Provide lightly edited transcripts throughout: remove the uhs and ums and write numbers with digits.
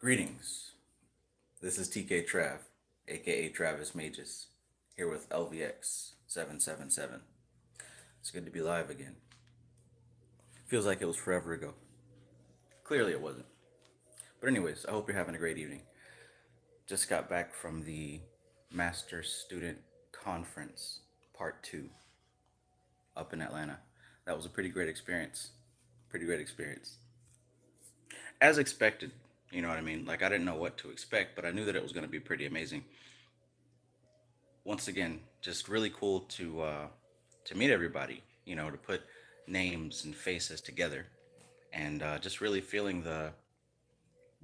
Greetings. This is TK Trav, aka Travis Magus, here with LVX777. It's good to be live again. Feels like it was forever ago. Clearly it wasn't. But anyways, I hope you're having a great evening. Just got back from the Master Student Conference Part 2 up in Atlanta. That was a pretty great experience. Pretty great experience. As expected, you know what I mean? Like I didn't know what to expect, but I knew that it was going to be pretty amazing. Once again, just really cool to meet everybody. To put names and faces together, and just really feeling the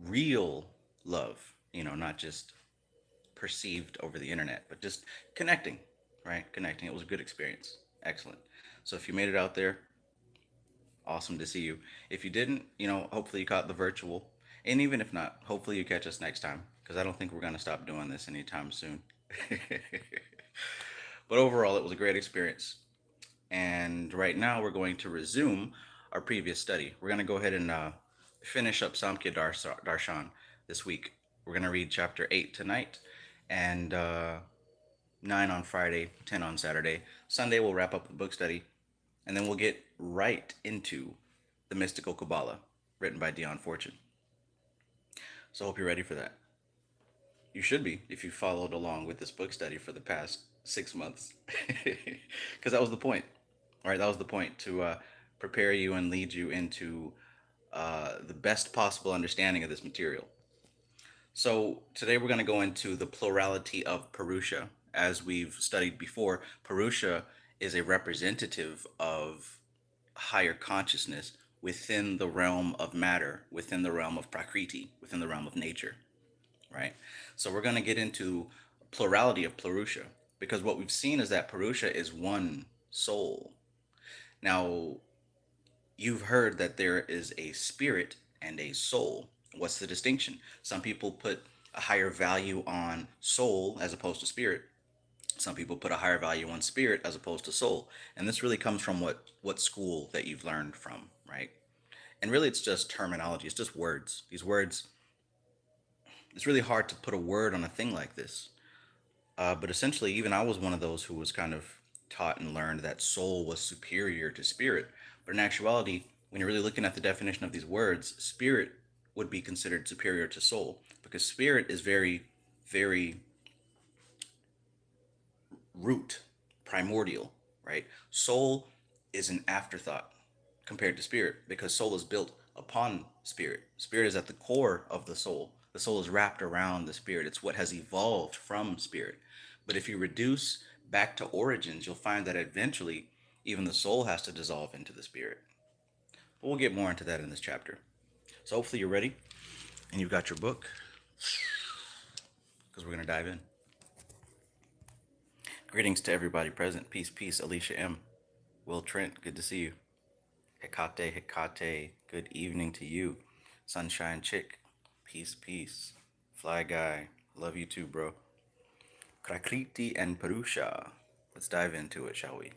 real love. Not just perceived over the internet, but just connecting, right? Connecting. It was a good experience. Excellent. So if you made it out there, awesome to see you. If you didn't, hopefully you caught the virtual. And even if not, hopefully you catch us next time because I don't think we're going to stop doing this anytime soon. But overall, it was a great experience. And right now, we're going to resume our previous study. We're going to go ahead and finish up Samkhya Darshan this week. We're going to read chapter 8 tonight and 9 on Friday, 10 on Saturday. Sunday, we'll wrap up the book study. And then we'll get right into the Mystical Kabbalah, written by Dion Fortune. So I hope you're ready for that. You should be if you followed along with this book study for the past 6 months. Because that was the point. All right, that was the point, to prepare you and lead you into the best possible understanding of this material. So today we're going to go into the plurality of Purusha. As we've studied before, Purusha is a representative of higher consciousness within the realm of matter, within the realm of Prakriti, within the realm of nature, right? So we're going to get into plurality of Purusha, because what we've seen is that Purusha is one soul. Now, you've heard that there is a spirit and a soul. What's the distinction? Some people put a higher value on soul as opposed to spirit. Some people put a higher value on spirit as opposed to soul. And this really comes from what school that you've learned from, right? And really it's just terminology. It's just words. These words, it's really hard to put a word on a thing like this. But essentially, even I was one of those who was kind of taught and learned that soul was superior to spirit. But in actuality, when you're really looking at the definition of these words, spirit would be considered superior to soul, because spirit is very, very root, primordial, right? Soul is an afterthought compared to spirit, because soul is built upon spirit. Spirit is at the core of the soul. The soul is wrapped around the spirit. It's what has evolved from spirit. But if you reduce back to origins, you'll find that eventually even the soul has to dissolve into the spirit. But we'll get more into that in this chapter. So hopefully you're ready and you've got your book, because we're going to dive in. Greetings to everybody present. Peace, peace. Alicia M. Will Trent, good to see you. Hecate, good evening to you. Sunshine Chick, peace, peace. Fly Guy, love you too, bro. Prakriti and Purusha. Let's dive into it, shall we?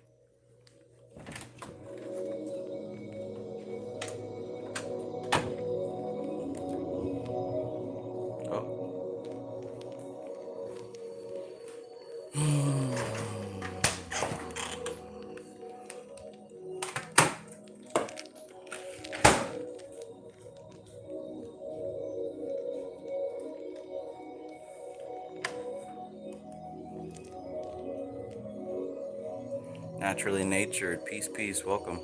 Naturally natured, peace, peace, welcome.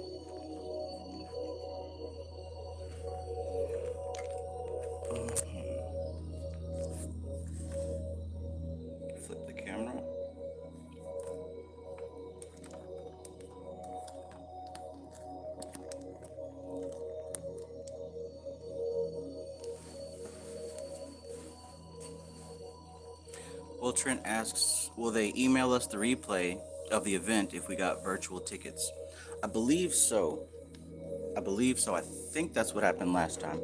Flip the camera. Well, Trent asks, will they email us the replay of the event if we got virtual tickets? I believe so. I think that's what happened last time.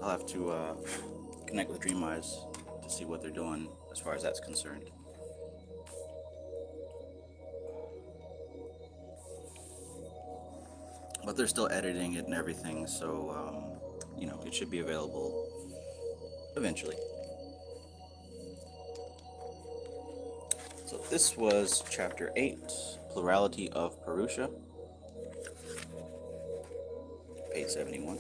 I'll have to connect with Dream Eyes to see what they're doing as far as that's concerned. but they're still editing it and everything, so it should be available eventually. So this was chapter 8, plurality of Purusha, page 71.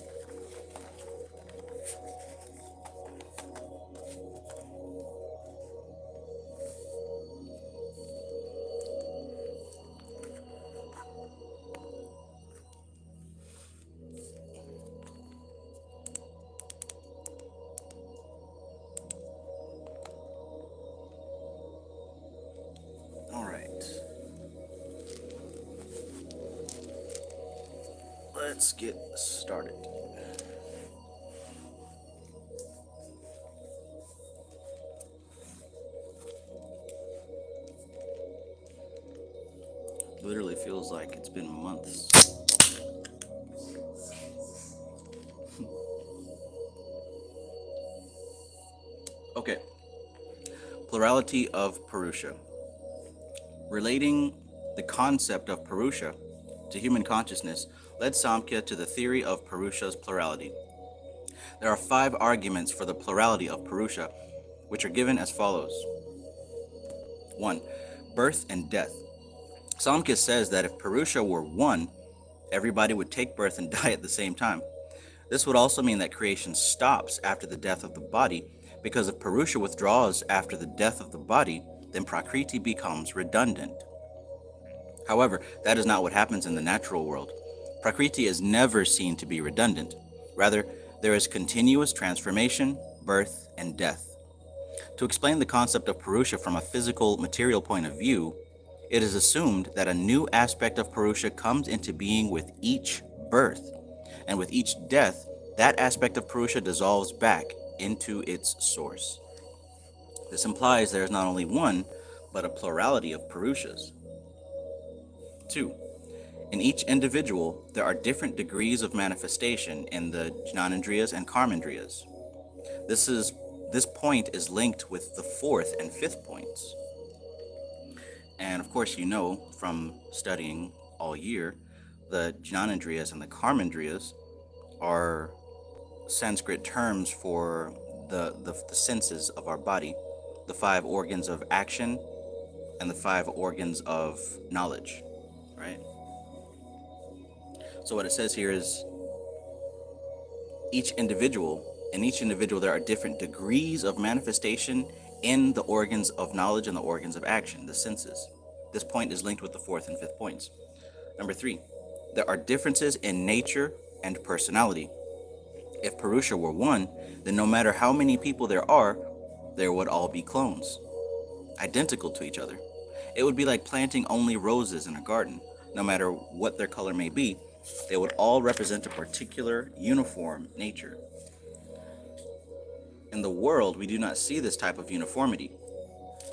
All right, let's get started. Literally feels like it's been months. Okay, plurality of Purusha. Relating the concept of Purusha to human consciousness led Samkhya to the theory of Purusha's plurality. There are 5 arguments for the plurality of Purusha, which are given as follows. 1. Birth and death. Samkhya says that if Purusha were one, everybody would take birth and die at the same time. This would also mean that creation stops after the death of the body, because if Purusha withdraws after the death of the body, then Prakriti becomes redundant. However, that is not what happens in the natural world. Prakriti is never seen to be redundant. Rather, there is continuous transformation, birth, and death. To explain the concept of Purusha from a physical, material point of view, it is assumed that a new aspect of Purusha comes into being with each birth, and with each death, that aspect of Purusha dissolves back into its source. This implies there is not only one, but a plurality of Purushas. 2. In each individual, there are different degrees of manifestation in the Jnanendriyas and Karmendriyas. This point is linked with the 4th and 5th points. And of course, you know from studying all year, the Jnanendriyas and the Karmendriyas are Sanskrit terms for the senses of our body, the 5 organs of action and the 5 organs of knowledge, right? So what it says here is in each individual there are different degrees of manifestation in the organs of knowledge and the organs of action, the senses. This point is linked with the 4th and 5th points. Number 3, there are differences in nature and personality. If Purusha were one, then no matter how many people there are, there would all be clones, identical to each other. It would be like planting only roses in a garden. No matter what their color may be, they would all represent a particular uniform nature. In the world, we do not see this type of uniformity.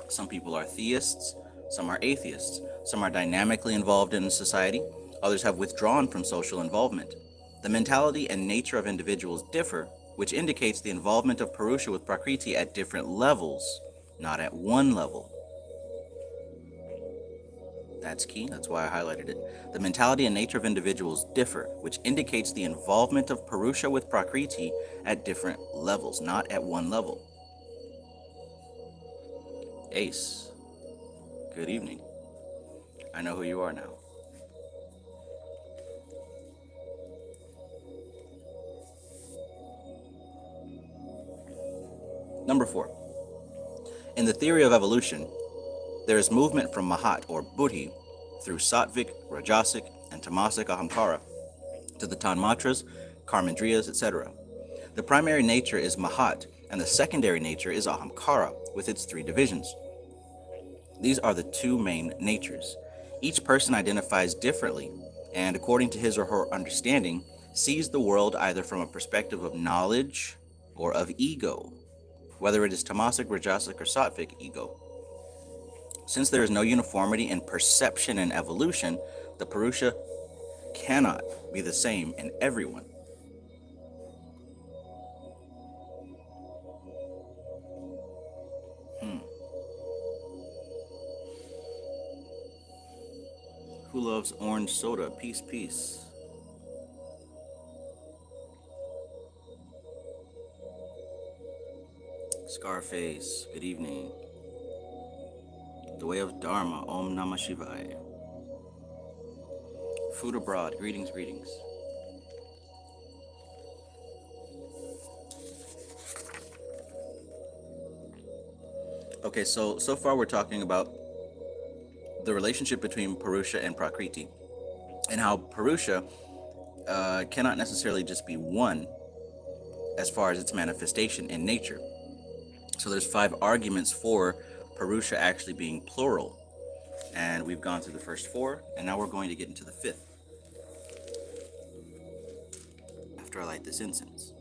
Some people are theists, some are atheists, some are dynamically involved in society, others have withdrawn from social involvement. The mentality and nature of individuals differ, which indicates the involvement of Purusha with Prakriti at different levels, not at one level. That's key, that's why I highlighted it. The mentality and nature of individuals differ, which indicates the involvement of Purusha with Prakriti at different levels, not at one level. Ace, good evening. I know who you are now. Number 4. In the theory of evolution, there is movement from Mahat or Buddhi through Sattvic, Rajasic, and Tamasic Ahamkara to the Tanmatras, Karmendriyas, etc. The primary nature is Mahat, and the secondary nature is Ahamkara, with its 3 divisions. These are the 2 main natures. Each person identifies differently, and according to his or her understanding, sees the world either from a perspective of knowledge or of ego, whether it is Tamasic, Rajasic, or Sattvic ego. Since there is no uniformity in perception and evolution, the Purusha cannot be the same in everyone. Who loves orange soda? Peace, peace. Scarface, good evening. The Way of Dharma, Om Namah Shivaya. Food Abroad, greetings, greetings. Okay, so far we're talking about the relationship between Purusha and Prakriti, and how Purusha cannot necessarily just be one as far as its manifestation in nature. So there's 5 arguments for Purusha actually being plural, and we've gone through the first 4, and now we're going to get into the 5th after I light this incense.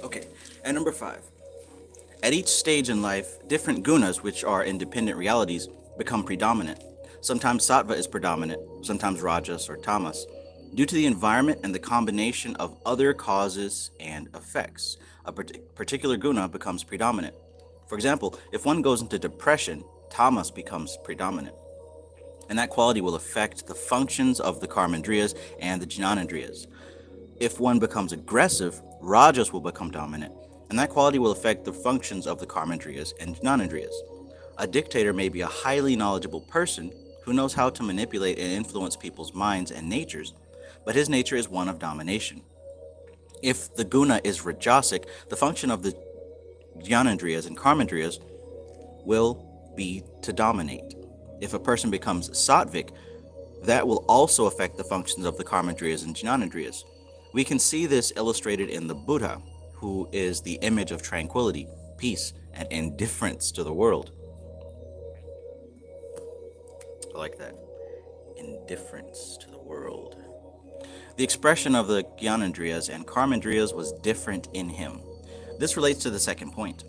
Okay, and number 5. At each stage in life, different gunas, which are independent realities, become predominant. Sometimes sattva is predominant, sometimes rajas or tamas, due to the environment and the combination of other causes and effects. A particular guna becomes predominant. For example, if one goes into depression, tamas becomes predominant. And that quality will affect the functions of the karmandriyas and the jnanandriyas. If one becomes aggressive, rajas will become dominant, and that quality will affect the functions of the karmandriyas and jnanandriyas. A dictator may be a highly knowledgeable person who knows how to manipulate and influence people's minds and natures, but his nature is one of domination. If the guna is rajasic, the function of the jnanandriyas and karmandriyas will be to dominate. If a person becomes sattvic, that will also affect the functions of the karmandriyas and jnanandriyas. We can see this illustrated in the Buddha, who is the image of tranquility, peace, and indifference to the world. I like that. Indifference to the world. The expression of the Jnanandriyas and Karmandriyas was different in him. This relates to the second point.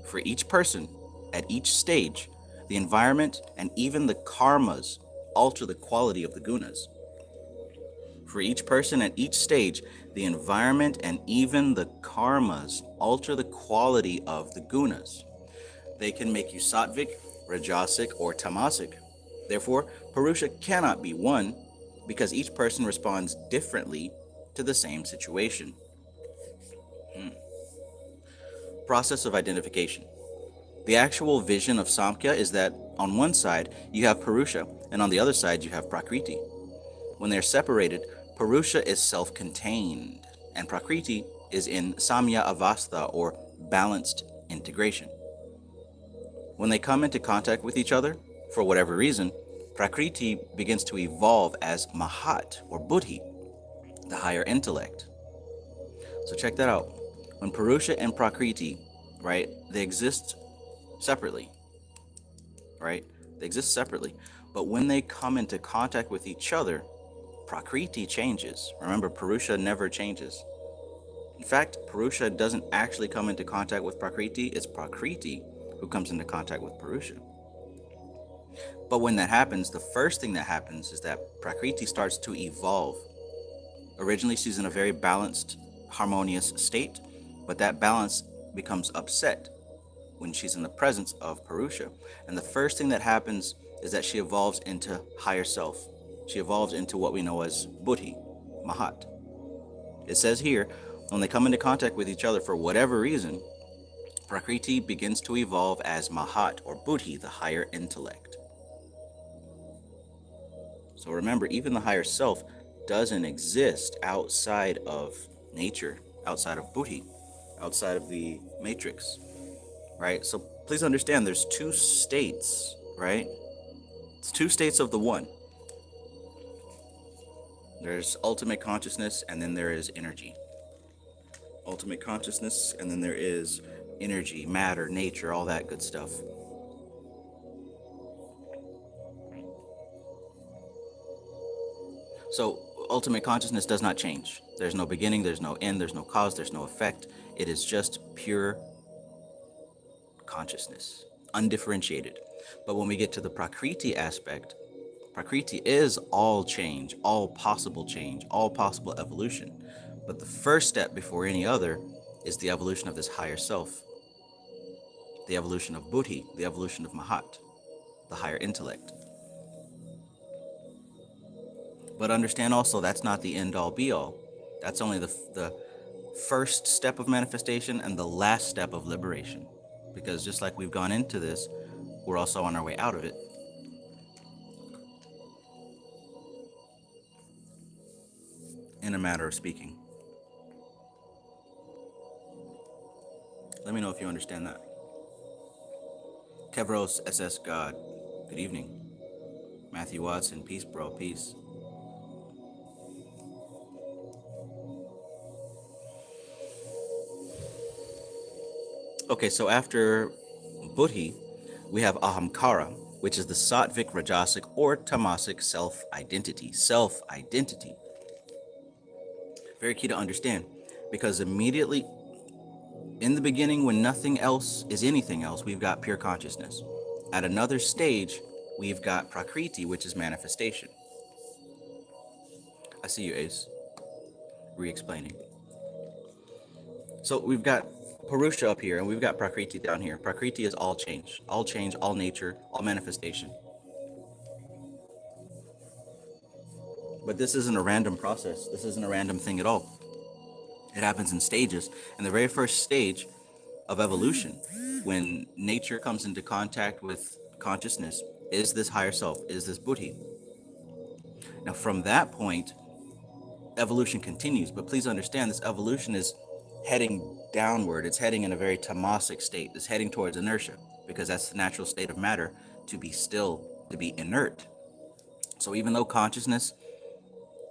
For each person, at each stage, the environment and even the karmas alter the quality of the gunas. For each person at each stage, the environment and even the karmas alter the quality of the gunas. They can make you sattvic, rajasic, or tamasic. Therefore, Purusha cannot be one because each person responds differently to the same situation. Process of identification. The actual vision of Samkhya is that on one side you have Purusha and on the other side you have Prakriti. When they are separated, Purusha is self-contained, and Prakriti is in Samya Avastha, or balanced integration. When they come into contact with each other, for whatever reason, Prakriti begins to evolve as Mahat, or Buddhi, the higher intellect. So check that out. When Purusha and Prakriti, right, they exist separately, right? They exist separately. But when they come into contact with each other, Prakriti changes. Remember, Purusha never changes. In fact, Purusha doesn't actually come into contact with Prakriti. It's Prakriti who comes into contact with Purusha. But when that happens, the first thing that happens is that Prakriti starts to evolve. Originally, she's in a very balanced, harmonious state, but that balance becomes upset when she's in the presence of Purusha. And the first thing that happens is that she evolves into higher self. She evolves into what we know as Buddhi, Mahat. It says here, when they come into contact with each other for whatever reason, Prakriti begins to evolve as Mahat, or Buddhi, the higher intellect. So remember, even the higher self doesn't exist outside of nature, outside of Buddhi, outside of the matrix, right? So please understand there's 2 states, right? It's 2 states of the one. There's ultimate consciousness, and then there is energy. Ultimate consciousness, and then there is energy, matter, nature, all that good stuff. So ultimate consciousness does not change. There's no beginning, there's no end, there's no cause, there's no effect. It is just pure consciousness, undifferentiated. But when we get to the Prakriti aspect, Prakriti is all change, all possible evolution. But the first step before any other is the evolution of this higher self, the evolution of Buddhi, the evolution of Mahat, the higher intellect. But understand also that's not the end all be all. That's only the first step of manifestation and the last step of liberation. Because just like we've gone into this, we're also on our way out of it. In a matter of speaking. Let me know if you understand that. Kevros SS God, good evening. Matthew Watson, peace, bro, peace. Okay, so after Buddhi, we have Ahamkara, which is the Sattvic, Rajasic, or Tamasic self-identity. Self-identity. Very key to understand, because immediately in the beginning, when nothing else is anything else, we've got pure consciousness. At another stage, we've got Prakriti, which is manifestation. I see you, Ace. Re-explaining. So we've got Purusha up here, and we've got Prakriti down here. Prakriti is all change, all nature, all manifestation. But this isn't a random process. This isn't a random thing at all. It happens in stages. And the very first stage of evolution, when nature comes into contact with consciousness, is this higher self, is this Buddhi. Now, from that point, evolution continues. But please understand, this evolution is heading downward. It's heading in a very tamasic state. It's heading towards inertia, because that's the natural state of matter, to be still, to be inert. So even though consciousness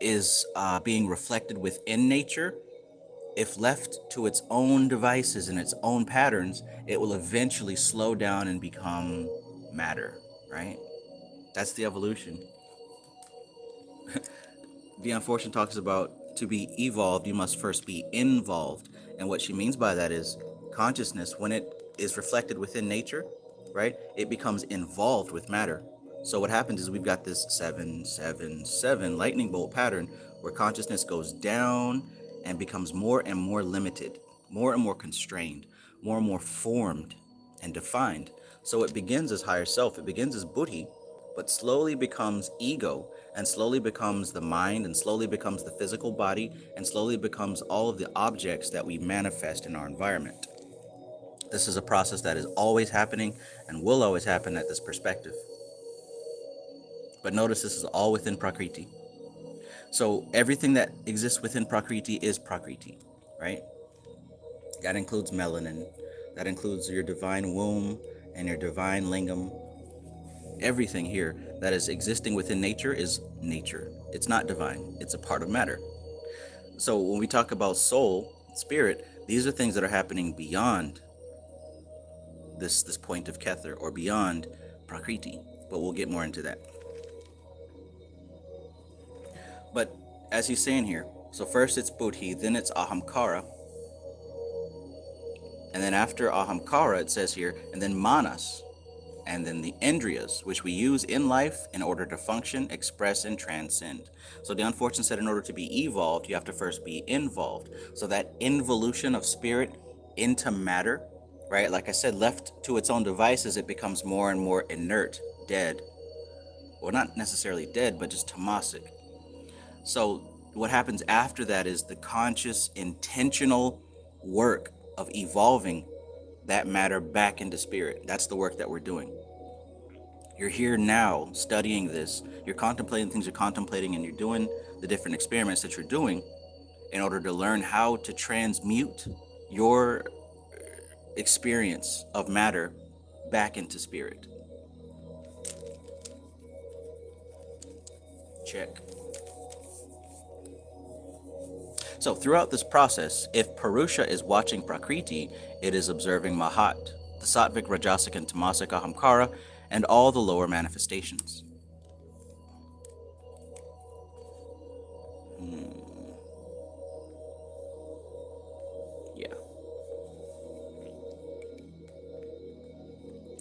is being reflected within nature, if left to its own devices and its own patterns, it will eventually slow down and become matter, right? That's the evolution. Beyond Fortune talks about, to be evolved, you must first be involved. And what she means by that is consciousness, when it is reflected within nature, right, it becomes involved with matter. So what happens is we've got this 777 lightning bolt pattern where consciousness goes down and becomes more and more limited, more and more constrained, more and more formed and defined. So it begins as higher self, it begins as Buddhi, but slowly becomes ego, and slowly becomes the mind, and slowly becomes the physical body, and slowly becomes all of the objects that we manifest in our environment. This is a process that is always happening and will always happen at this perspective. But notice this is all within Prakriti. So everything that exists within Prakriti is Prakriti, right? That includes melanin. That includes your divine womb and your divine lingam. Everything here that is existing within nature is nature. It's not divine. It's a part of matter. So when we talk about soul, spirit, these are things that are happening beyond this point of Kether, or beyond Prakriti. But we'll get more into that. But as he's saying here, so first it's Buddhi, then it's Ahamkara. And then after Ahamkara, it says here, and then Manas, and then the Indriyas, which we use in life in order to function, express, and transcend. So the unfortunate said in order to be evolved, you have to first be involved. So that involution of spirit into matter, right? Like I said, left to its own devices, it becomes more and more inert, dead. Well, not necessarily dead, but just tamasic. So what happens after that is the conscious, intentional work of evolving that matter back into spirit. That's the work that we're doing. You're here now studying this. You're contemplating things you're contemplating, and you're doing the different experiments that you're doing in order to learn how to transmute your experience of matter back into spirit. Check. So throughout this process, if Purusha is watching Prakriti, it is observing Mahat, the Sattvic, Rajasic, and Tamasic Ahamkara, and all the lower manifestations.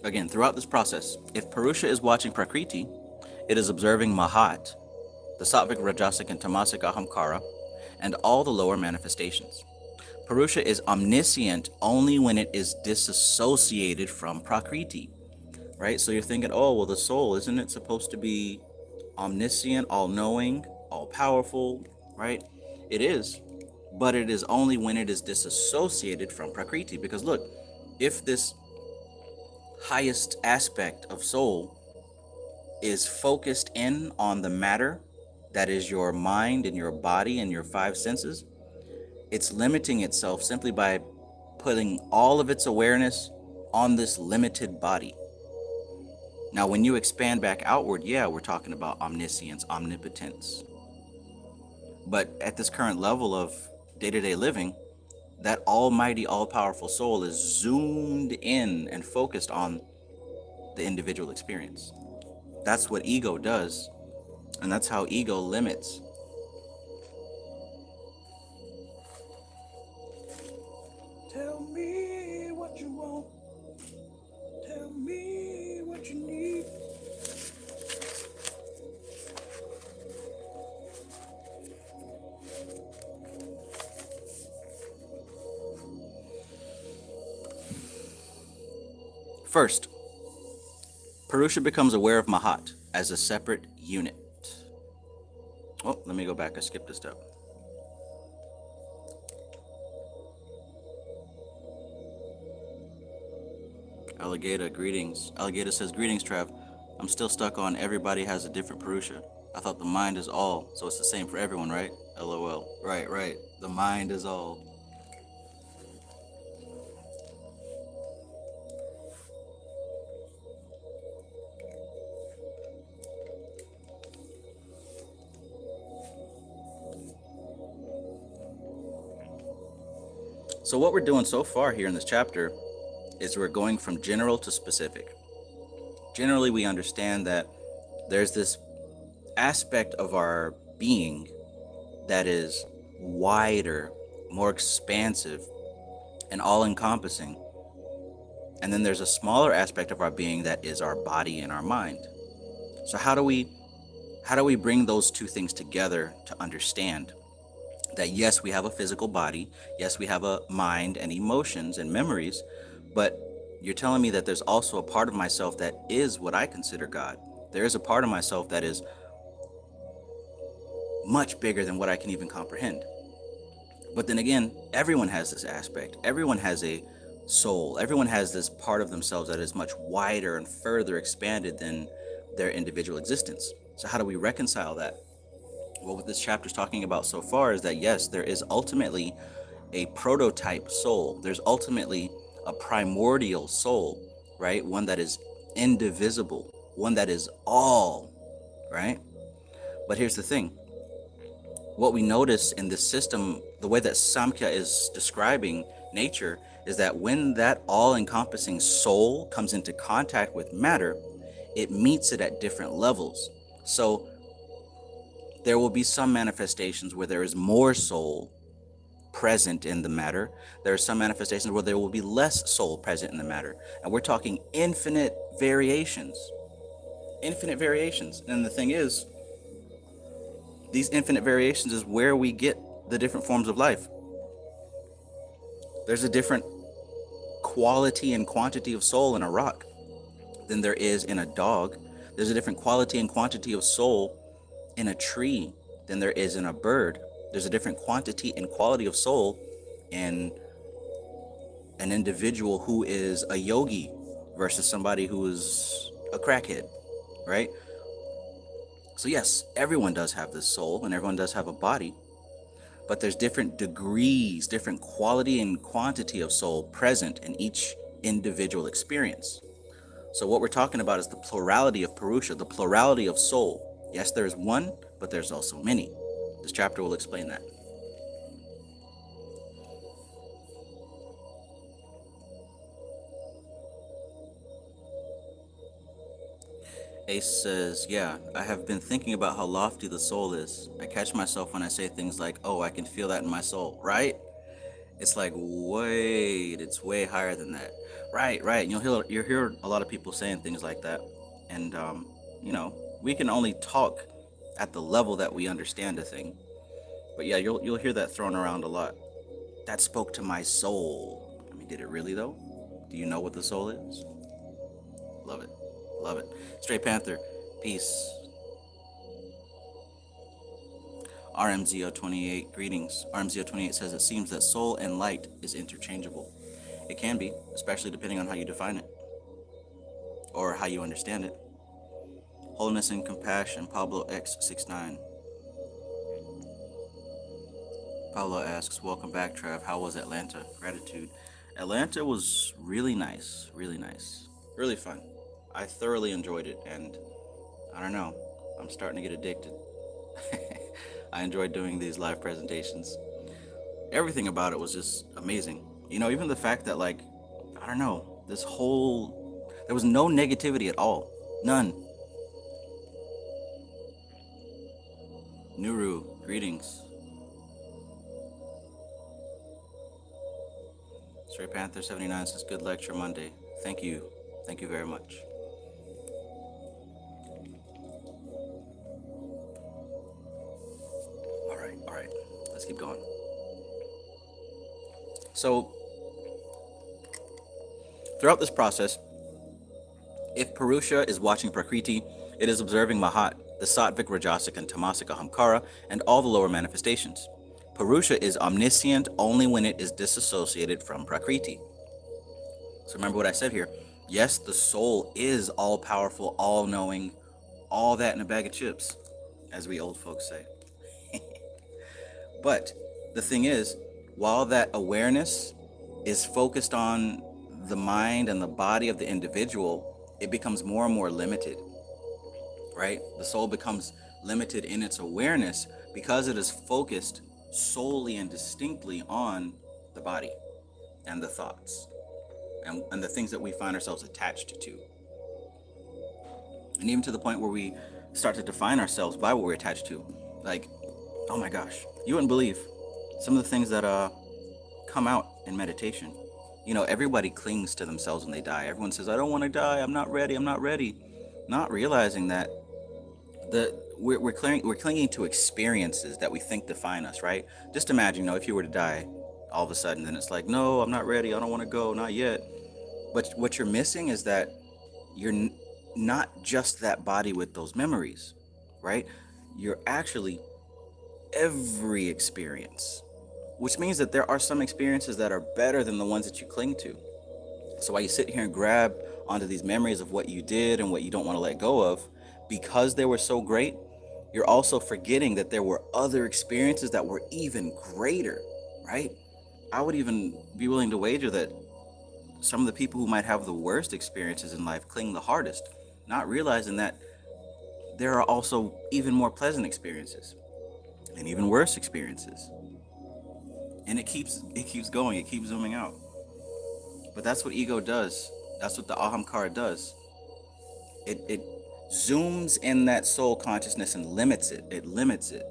Again, throughout this process, if Purusha is watching Prakriti, it is observing Mahat, the Sattvic, Rajasic, and Tamasic Ahamkara, and all the lower manifestations. Purusha is omniscient only when it is disassociated from Prakriti, right? So you're thinking, oh, well, the soul, isn't it supposed to be omniscient, all knowing, all powerful, right? It is, but it is only when it is disassociated from Prakriti. Because look, if this highest aspect of soul is focused in on the matter that is your mind and your body and your five senses, it's limiting itself simply by putting all of its awareness on this limited body. Now, when you expand back outward, yeah, we're talking about omniscience, omnipotence. But at this current level of day to day living, that almighty, all powerful soul is zoomed in and focused on the individual experience. That's what ego does, and that's how ego limits. Tell me what you want. Tell me what you need. First, Purusha becomes aware of Mahat as a separate unit. Oh, let me go back. I skipped a step. Alligator, greetings. Alligator says, greetings, Trav. I'm still stuck on everybody has a different Purusha. I thought the mind is all, so it's the same for everyone, right? LOL. Right, right. The mind is all. So, what we're doing so far here in this chapter is we're going from general to specific. Generally, we understand that there's this aspect of our being that is wider, more expansive, and all encompassing. And then there's a smaller aspect of our being that is our body and our mind. So how do we bring those two things together to understand that yes, we have a physical body, yes, we have a mind and emotions and memories, but you're telling me that there's also a part of myself that is what I consider God. There is a part of myself that is much bigger than what I can even comprehend. But then again, everyone has this aspect. Everyone has a soul. Everyone has this part of themselves that is much wider and further expanded than their individual existence. So how do we reconcile that? Well, what this chapter is talking about so far is that yes, there is ultimately a prototype soul. There's ultimately a primordial soul, right? One that is indivisible, one that is all, right? But here's the thing. What we notice in this system, the way that Samkhya is describing nature, is that when that all-encompassing soul comes into contact with matter, it meets it at different levels. So there will be some manifestations where there is more soul present in the matter. There are some manifestations where there will be less soul present in the matter. And we're talking infinite variations. Infinite variations. And the thing is, these infinite variations is where we get the different forms of life. There's a different quality and quantity of soul in a rock than there is in a dog. There's a different quality and quantity of soul in a tree than there is in a bird. There's a different quantity and quality of soul in an individual who is a yogi versus somebody who is a crackhead, right? So yes, everyone does have this soul and everyone does have a body, but there's different degrees, different quality and quantity of soul present in each individual experience. So what we're talking about is the plurality of Purusha, the plurality of soul. Yes, there's one, but there's also many. This chapter will explain that. Ace says, yeah, I have been thinking about how lofty the soul is. I catch myself when I say things like, oh, I can feel that in my soul, right? It's like, wait, it's way higher than that. Right, right. And you'll hear a lot of people saying things like that. And, you know, we can only talk at the level that we understand a thing. But yeah, you'll hear that thrown around a lot. That spoke to my soul. I mean, did it really though? Do you know what the soul is? Love it. Love it. Straight Panther, peace. RMZO28, greetings. RMZO28 says it seems that soul and light is interchangeable. It can be, especially depending on how you define it or how you understand it. Wholeness and compassion, Pablo X69. Pablo asks, welcome back, Trav. How was Atlanta? Gratitude. Atlanta was really nice, really fun. I thoroughly enjoyed it, and I don't know, I'm starting to get addicted. I enjoyed doing these live presentations. Everything about it was just amazing. You know, even the fact that, like, I don't know, there was no negativity at all. None. Nuru, greetings. Stray Panther 79 says, good lecture Monday. Thank you. Thank you very much. All right. Let's keep going. So, throughout this process, if Purusha is watching Prakriti, it is observing Mahat, the Sattvic, Rajasic, and Tamasic Ahamkara, and all the lower manifestations. Purusha is omniscient only when it is disassociated from Prakriti. So remember what I said here. Yes, the soul is all powerful, all knowing, all that in a bag of chips, as we old folks say. But the thing is, while that awareness is focused on the mind and the body of the individual, it becomes more and more limited, right? The soul becomes limited in its awareness because it is focused solely and distinctly on the body and the thoughts and the things that we find ourselves attached to. And even to the point where we start to define ourselves by what we're attached to. Like, oh my gosh, you wouldn't believe some of the things that come out in meditation. You know, everybody clings to themselves when they die. Everyone says, I don't want to die, I'm not ready, I'm not ready. Not realizing that we're clinging to experiences that we think define us, right? Just imagine, you know, if you were to die all of a sudden, then it's like, no, I'm not ready, I don't want to go, not yet. But what you're missing is that you're not just that body with those memories, right? You're actually every experience, which means that there are some experiences that are better than the ones that you cling to. So while you sit here and grab onto these memories of what you did and what you don't want to let go of, because they were so great, you're also forgetting that there were other experiences that were even greater, right? I would even be willing to wager that some of the people who might have the worst experiences in life cling the hardest, not realizing that there are also even more pleasant experiences and even worse experiences. And it keeps going, it keeps zooming out. But that's what ego does. That's what the ahamkara does. It zooms in that soul consciousness and limits it. It limits it.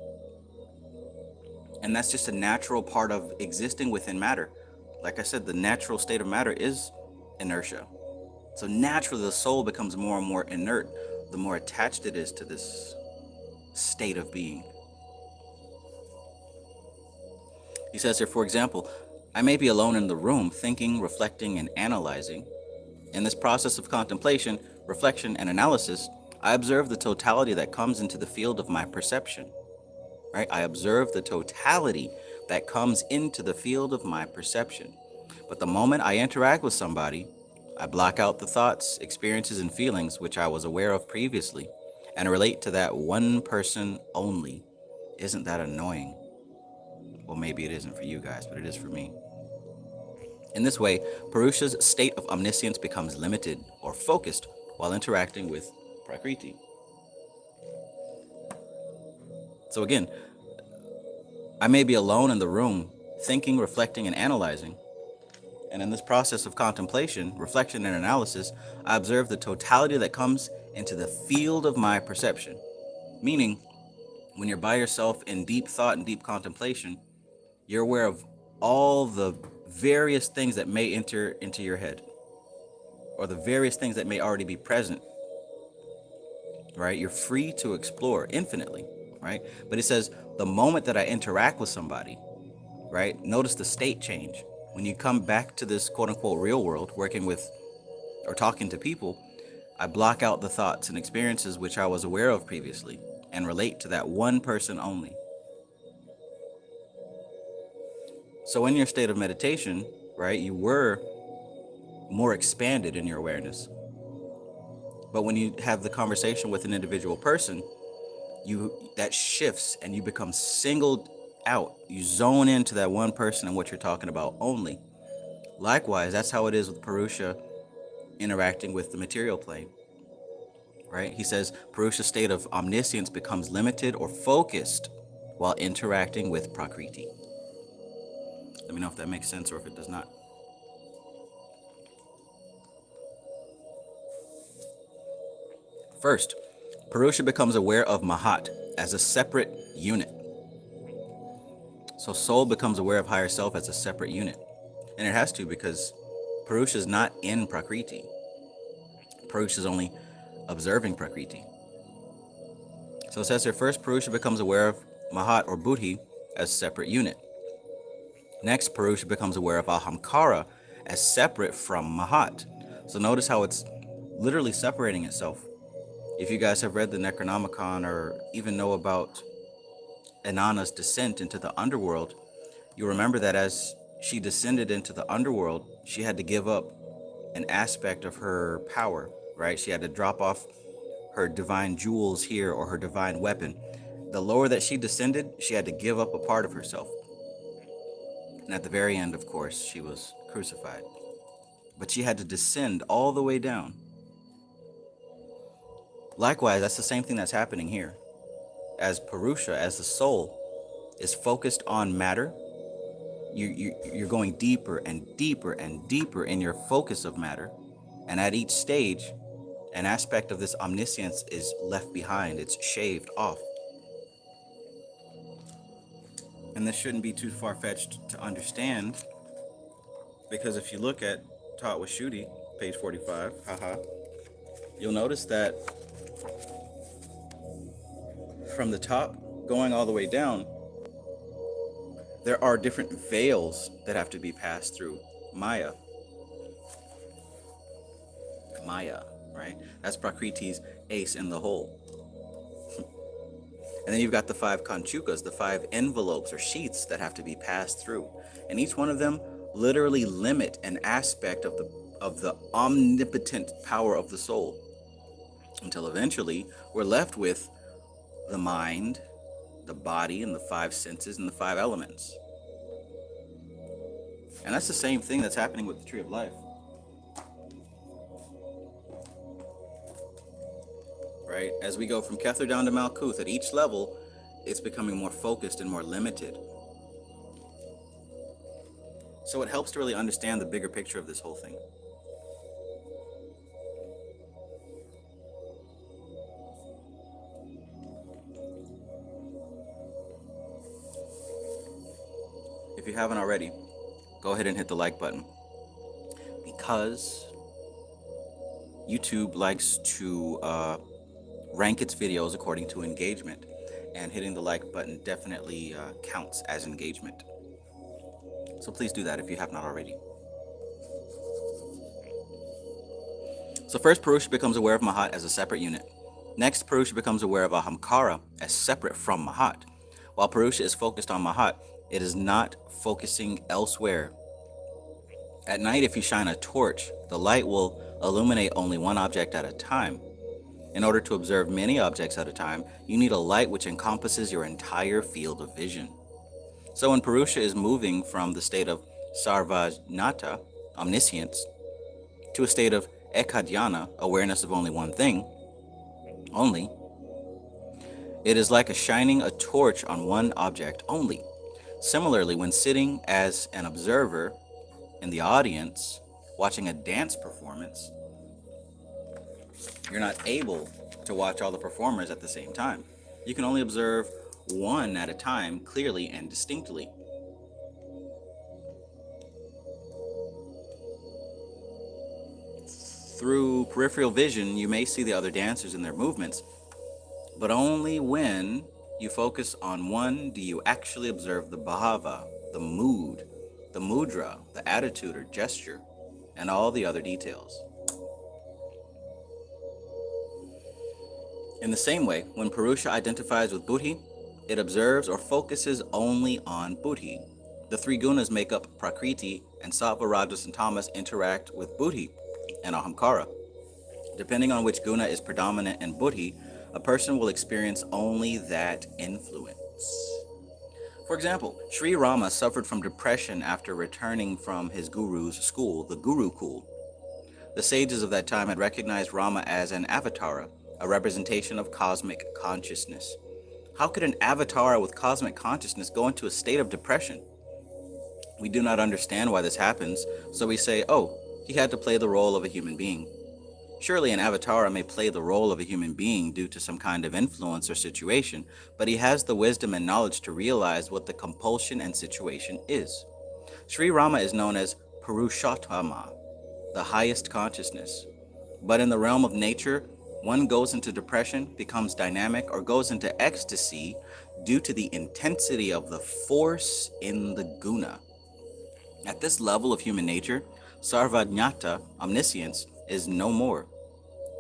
And that's just a natural part of existing within matter. Like I said, the natural state of matter is inertia. So naturally, the soul becomes more and more inert the more attached it is to this state of being. He says here, for example, I may be alone in the room, thinking, reflecting, and analyzing. In this process of contemplation, reflection, and analysis, I observe the totality that comes into the field of my perception. Right? I observe the totality that comes into the field of my perception. But the moment I interact with somebody, I block out the thoughts, experiences, and feelings which I was aware of previously and relate to that one person only. Isn't that annoying? Well, maybe it isn't for you guys, but it is for me. In this way, Purusha's state of omniscience becomes limited or focused while interacting with Prakriti. So again, I may be alone in the room, thinking, reflecting, and analyzing. And in this process of contemplation, reflection, and analysis, I observe the totality that comes into the field of my perception. Meaning, when you're by yourself in deep thought and deep contemplation, you're aware of all the various things that may enter into your head, or the various things that may already be present, right? You're free to explore infinitely, right? But he says the moment that I interact with somebody, right? Notice the state change. When you come back to this quote unquote real world, working with or talking to people, I block out the thoughts and experiences which I was aware of previously and relate to that one person only. So in your state of meditation, right, you were more expanded in your awareness. But when you have the conversation with an individual person, that shifts and you become singled out. You zone into that one person and what you're talking about only. Likewise, that's how it is with Purusha interacting with the material plane, right? He says Purusha's state of omniscience becomes limited or focused while interacting with Prakriti. Let me know if that makes sense or if it does not. First, Purusha becomes aware of Mahat as a separate unit. So soul becomes aware of higher self as a separate unit. And it has to, because Purusha is not in Prakriti. Purusha is only observing Prakriti. So it says here, first Purusha becomes aware of Mahat or Buddhi as separate unit. Next, Purusha becomes aware of Ahamkara as separate from Mahat. So notice how it's literally separating itself. If you guys have read the Necronomicon or even know about Inanna's descent into the underworld, you remember that as she descended into the underworld, she had to give up an aspect of her power, right? She had to drop off her divine jewels here or her divine weapon. The lower that she descended, she had to give up a part of herself. And at the very end, of course, she was crucified. But she had to descend all the way down. Likewise, that's the same thing that's happening here. As Purusha, as the soul, is focused on matter, you're going deeper and deeper and deeper in your focus of matter. And at each stage, an aspect of this omniscience is left behind. It's shaved off. And this shouldn't be too far-fetched to understand, because if you look at Taught with Shuddhi, page 45, you'll notice that from the top going all the way down, there are different veils that have to be passed through. Maya, right? That's Prakriti's ace in the hole. And then you've got the 5 kanchukas, the 5 envelopes or sheaths that have to be passed through. And each one of them literally limit an aspect of the omnipotent power of the soul, until eventually we're left with the mind, the body, and the 5 senses and the 5 elements. And that's the same thing that's happening with the Tree of Life. Right? As we go from Kether down to Malkuth, at each level, it's becoming more focused and more limited. So it helps to really understand the bigger picture of this whole thing. If you haven't already, go ahead and hit the like button, because YouTube likes to rank its videos according to engagement, and hitting the like button definitely counts as engagement. So please do that if you have not already. So first, Purusha becomes aware of Mahat as a separate unit. Next, Purusha becomes aware of Ahamkara as separate from Mahat. While Purusha is focused on Mahat, it is not focusing elsewhere. At night, if you shine a torch, the light will illuminate only one object at a time. In order to observe many objects at a time, you need a light which encompasses your entire field of vision. So when Purusha is moving from the state of Sarvajnata, omniscience, to a state of Ekadhyana, awareness of only one thing, only, it is like shining a torch on one object only. Similarly, when sitting as an observer in the audience, watching a dance performance, you're not able to watch all the performers at the same time. You can only observe one at a time, clearly and distinctly. Through peripheral vision, you may see the other dancers and their movements, but only when you focus on one do you actually observe the bhava, the mood, the mudra, the attitude or gesture, and all the other details. In the same way, when Purusha identifies with Buddhi, it observes or focuses only on Buddhi. The three gunas make up Prakriti, and Sattva, Rajas, and Tamas interact with Buddhi and Ahamkara. Depending on which guna is predominant in Buddhi, a person will experience only that influence. For example, Sri Rama suffered from depression after returning from his guru's school, the Gurukul. The sages of that time had recognized Rama as an avatara, a representation of cosmic consciousness. How could an avatara with cosmic consciousness go into a state of depression? We do not understand why this happens, so we say, oh, he had to play the role of a human being. Surely an avatara may play the role of a human being due to some kind of influence or situation, but he has the wisdom and knowledge to realize what the compulsion and situation is. Sri Rama is known as Purushottama, the highest consciousness. But in the realm of nature, one goes into depression, becomes dynamic, or goes into ecstasy due to the intensity of the force in the guna. At this level of human nature, sarvajñata, omniscience, is no more.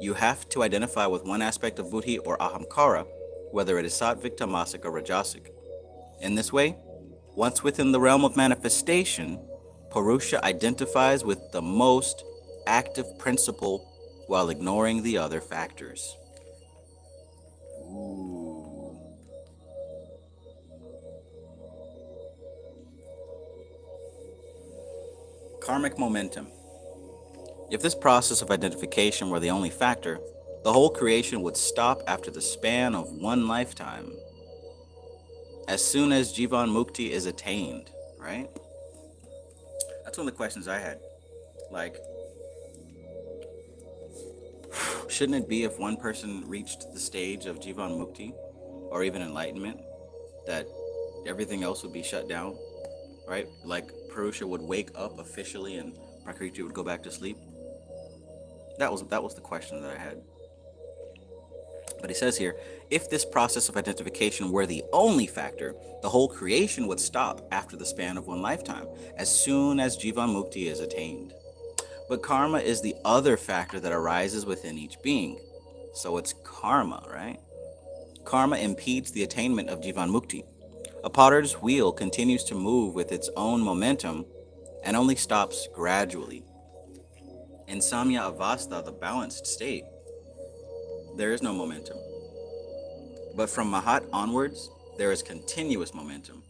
You have to identify with one aspect of buddhi or ahamkara, whether it is sattvic, tamasic, or rajasic. In this way, once within the realm of manifestation, Purusha identifies with the most active principle while ignoring the other factors. Ooh. Karmic momentum. If this process of identification were the only factor, the whole creation would stop after the span of one lifetime. As soon as Jivan Mukti is attained, right? That's one of the questions I had. Like, shouldn't it be if one person reached the stage of Jivan Mukti or even enlightenment that everything else would be shut down, right? Like Purusha would wake up officially and Prakriti would go back to sleep. That was the question that I had. But he says here, if this process of identification were the only factor, the whole creation would stop after the span of one lifetime, as soon as Jivan Mukti is attained. But karma is the other factor that arises within each being. So it's karma, right? Karma impedes the attainment of Jivan Mukti. A potter's wheel continues to move with its own momentum and only stops gradually. In Samya Avastha, the balanced state, there is no momentum. But from Mahat onwards, there is continuous momentum.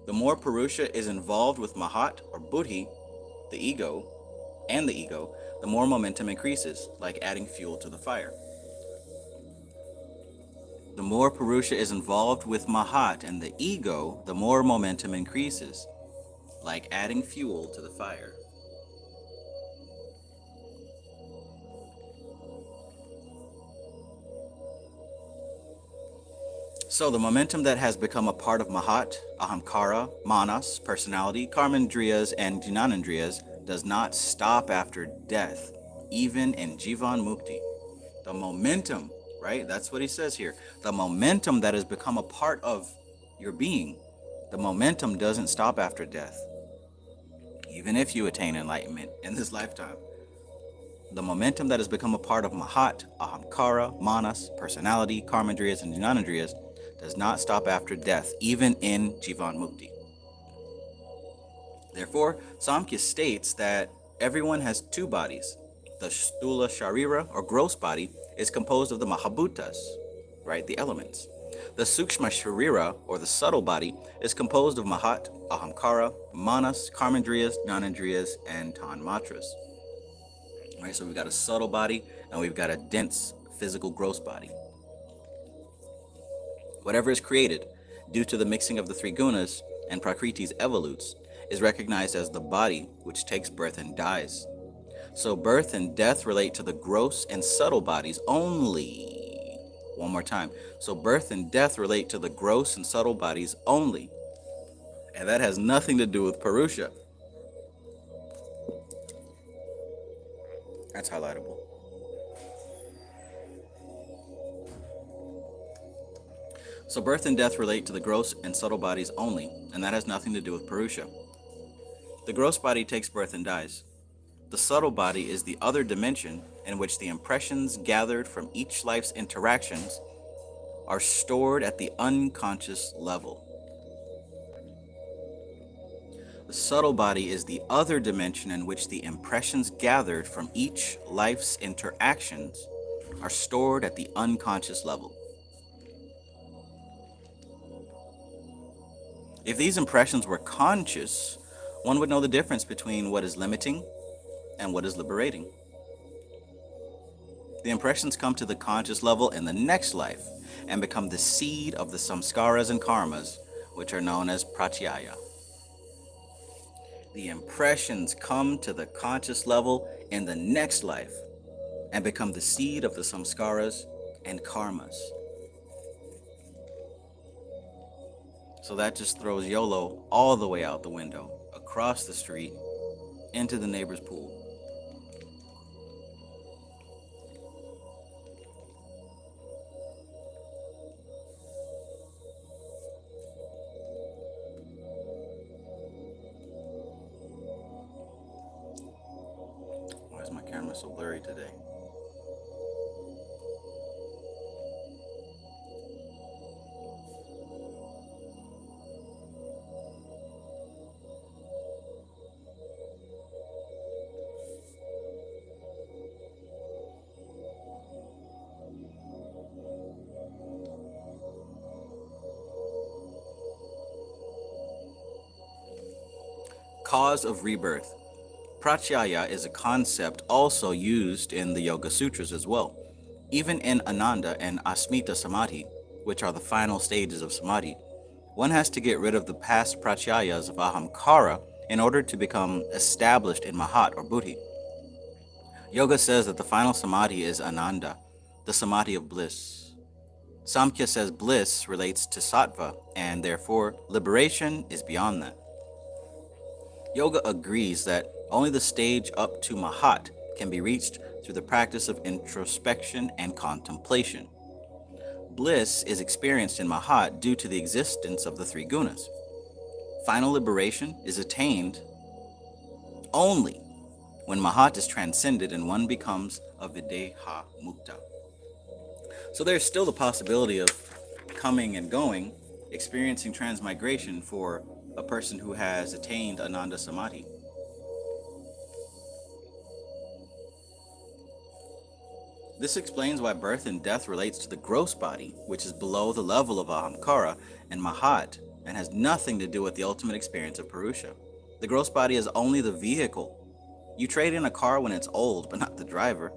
The more Purusha is involved with Mahat or Buddhi, the ego, the more momentum increases, like adding fuel to the fire. The more Purusha is involved with Mahat and the ego, the more momentum increases, like adding fuel to the fire. So the momentum that has become a part of Mahat, Ahamkara, Manas, personality, Karmendriyas, and Jnanendriyas does not stop after death, even in Jivan Mukti. The momentum, right? That's what he says here. The momentum that has become a part of your being, the momentum doesn't stop after death, even if you attain enlightenment in this lifetime. The momentum that has become a part of Mahat, Ahamkara, Manas, personality, Karmendriyas, and Jnanendriyas does not stop after death, even in Jivan Mukti. Therefore, Samkhya states that everyone has two bodies. The Sthula Sharira, or gross body, is composed of the Mahabhutas, right, the elements. The Sukshma Sharira, or the subtle body, is composed of Mahat, Ahamkara, Manas, Karmendriyas, Jnanendriyas, and Tanmatras. Right, so we've got a subtle body and we've got a dense physical gross body. Whatever is created, due to the mixing of the three gunas and Prakriti's evolutes, is recognized as the body which takes birth and dies. So birth and death relate to the gross and subtle bodies only. One more time. So birth and death relate to the gross and subtle bodies only. And that has nothing to do with Purusha. That's highlightable. So birth and death relate to the gross and subtle bodies only, and that has nothing to do with Purusha. The gross body takes birth and dies. The subtle body is the other dimension in which the impressions gathered from each life's interactions are stored at the unconscious level. The subtle body is the other dimension in which the impressions gathered from each life's interactions are stored at the unconscious level. If these impressions were conscious, one would know the difference between what is limiting and what is liberating. The impressions come to the conscious level in the next life and become the seed of the samskaras and karmas, which are known as pratyaya. The impressions come to the conscious level in the next life and become the seed of the samskaras and karmas. So that just throws YOLO all the way out the window, across the street, into the neighbor's pool. Why is my camera so blurry today? Cause of rebirth. Pratyaya is a concept also used in the Yoga Sutras as well. Even in Ananda and Asmita Samadhi, which are the final stages of Samadhi, one has to get rid of the past pratyayas of ahamkara in order to become established in Mahat or Buddhi. Yoga says that the final Samadhi is Ananda, the Samadhi of bliss. Samkhya says bliss relates to sattva, and therefore liberation is beyond that. Yoga agrees that only the stage up to Mahat can be reached through the practice of introspection and contemplation. Bliss is experienced in Mahat due to the existence of the three gunas. Final liberation is attained only when Mahat is transcended and one becomes a Videha Mukta. So there's still the possibility of coming and going, experiencing transmigration for a person who has attained Ananda Samadhi. This explains why birth and death relates to the gross body, which is below the level of Ahamkara and Mahat, and has nothing to do with the ultimate experience of Purusha. The gross body is only the vehicle. You trade in a car when it's old, but not the driver.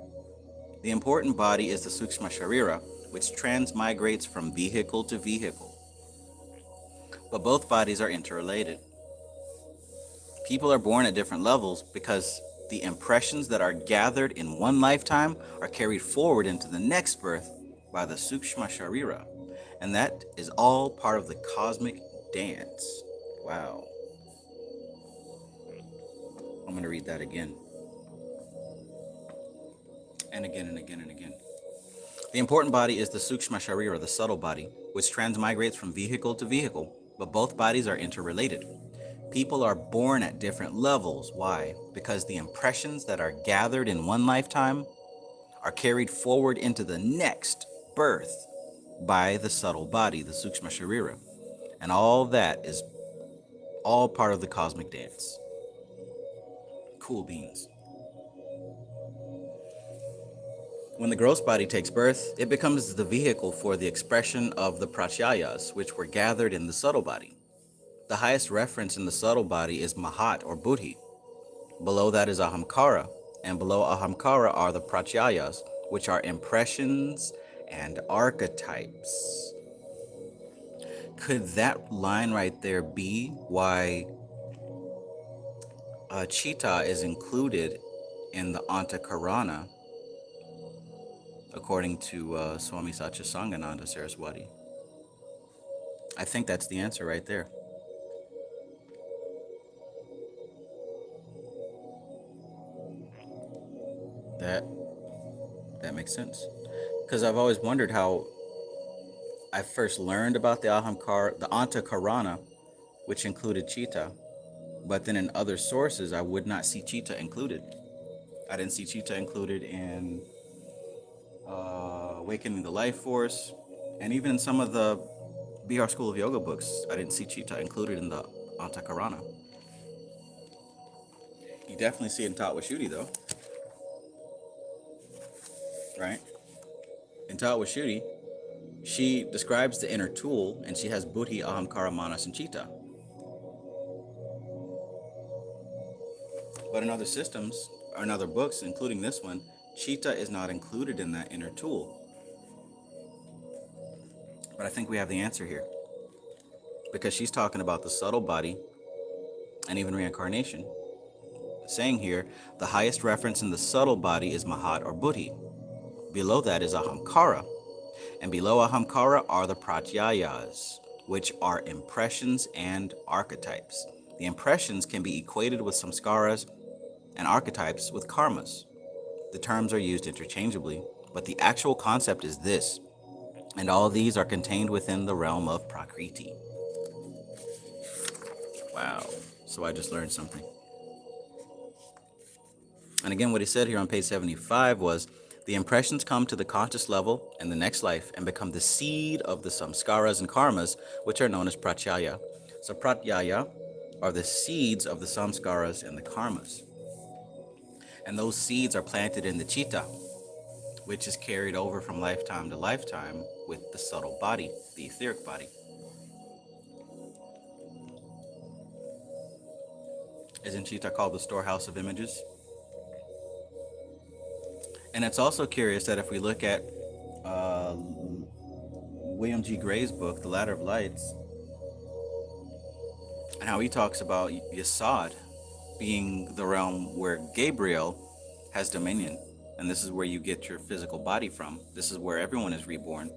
The important body is the Sukshma Sharira, which transmigrates from vehicle to vehicle. But both bodies are interrelated. People are born at different levels because the impressions that are gathered in one lifetime are carried forward into the next birth by the Sukshma Sharira. And that is all part of the cosmic dance. Wow. I'm going to read that again. And again and again and again. The important body is the Sukshma Sharira, the subtle body, which transmigrates from vehicle to vehicle, but both bodies are interrelated. People are born at different levels. Why? Because the impressions that are gathered in one lifetime are carried forward into the next birth by the subtle body, the Sukshma Sharira. And all that is all part of the cosmic dance. Cool beans. When the gross body takes birth, it becomes the vehicle for the expression of the pratyayas, which were gathered in the subtle body. The highest reference in the subtle body is Mahat or Buddhi. Below that is Ahamkara, and below Ahamkara are the pratyayas, which are impressions and archetypes. Could that line right there be why Chitta is included in the Antakarana, according to Swami Satyasangananda Saraswati? I think that's the answer right there. That that makes sense. Because I've always wondered how I first learned about the the Antakarana, which included Chitta, but then in other sources I would not see Chitta included. I didn't see Chitta included in Awakening the Life Force, and even in some of the Bihar School of Yoga books, I didn't see Chitta included in the Antakarana. You definitely see it in Tatwashuddhi, though, right? In Tatwashuddhi, she describes the inner tool, and she has Buddhi, Ahamkara, Manas, and Chitta. But in other systems, or in other books, including this one, Chitta is not included in that inner tool. But I think we have the answer here. Because she's talking about the subtle body and even reincarnation. Saying here, the highest reference in the subtle body is Mahat or Buddhi. Below that is Ahamkara. And below Ahamkara are the Pratyayas, which are impressions and archetypes. The impressions can be equated with samskaras and archetypes with karmas. The terms are used interchangeably, but the actual concept is this, and all these are contained within the realm of Prakriti. Wow, so I just learned something. And again, what he said here on page 75 was, the impressions come to the conscious level in the next life and become the seed of the samskaras and karmas, which are known as pratyaya. So pratyaya are the seeds of the samskaras and the karmas. And those seeds are planted in the chitta, which is carried over from lifetime to lifetime with the subtle body, the etheric body. Isn't chitta called the storehouse of images? And it's also curious that if we look at William G. Gray's book, The Ladder of Lights, and how he talks about Yasod being the realm where Gabriel has dominion. And this is where you get your physical body from. This is where everyone is reborn.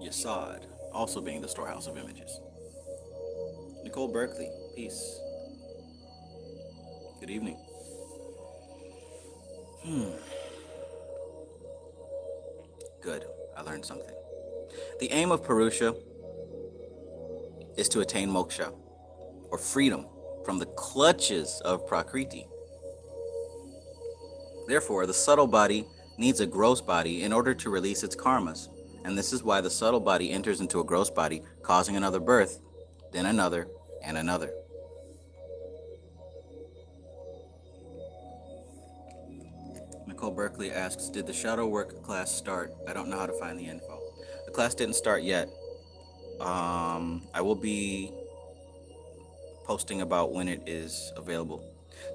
Yasod also being the storehouse of images. Nicole Berkeley, peace. Good evening. Good. I learned something. The aim of Purusha is to attain moksha, or freedom from the clutches of Prakriti. Therefore, the subtle body needs a gross body in order to release its karmas. And this is why the subtle body enters into a gross body, causing another birth, then another, and another. Nicole Berkeley asks, did the shadow work class start? I don't know how to find the info. The class didn't start yet. I will be posting about when it is available.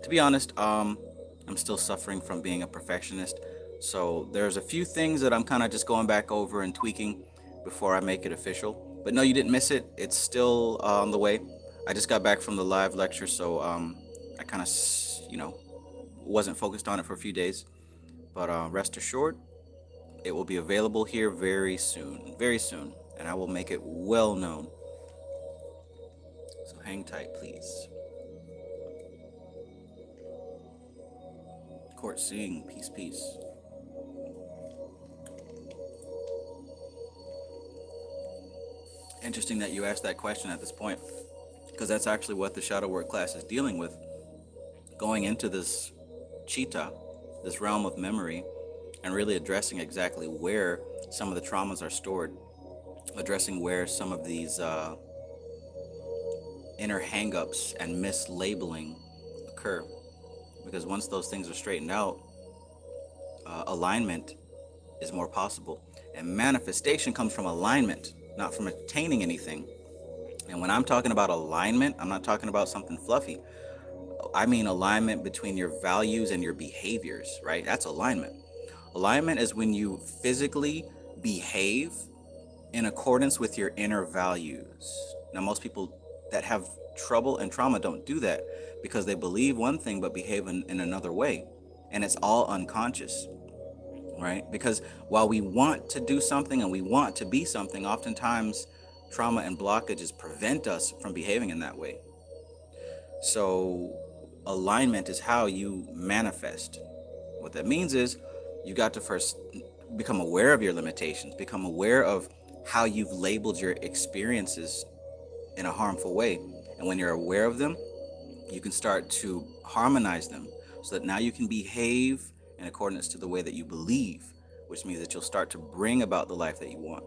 To be honest, I'm still suffering from being a perfectionist. So there's a few things that I'm kind of just going back over and tweaking before I make it official. But no, you didn't miss it. It's still on the way. I just got back from the live lecture, so I kind of, wasn't focused on it for a few days. But rest assured, it will be available here very soon, and I will make it well known. So hang tight, please. Court seeing, peace, peace. Interesting that you asked that question at this point, because that's actually what the shadow work class is dealing with. Going into this chitta, this realm of memory, and really addressing exactly where some of the traumas are stored, addressing where some of these inner hang-ups and mislabeling occur. Because once those things are straightened out, alignment is more possible. And manifestation comes from alignment, not from attaining anything. And when I'm talking about alignment, I'm not talking about something fluffy. I mean alignment between your values and your behaviors, right? That's alignment. Alignment is when you physically behave in accordance with your inner values. Now, most people that have trouble and trauma don't do that because they believe one thing but behave in another way. And it's all unconscious, right? Because while we want to do something and we want to be something, oftentimes trauma and blockages prevent us from behaving in that way. So alignment is how you manifest. What that means is you got to first become aware of your limitations, become aware of how you've labeled your experiences in a harmful way. And when you're aware of them, you can start to harmonize them so that now you can behave in accordance to the way that you believe, which means that you'll start to bring about the life that you want.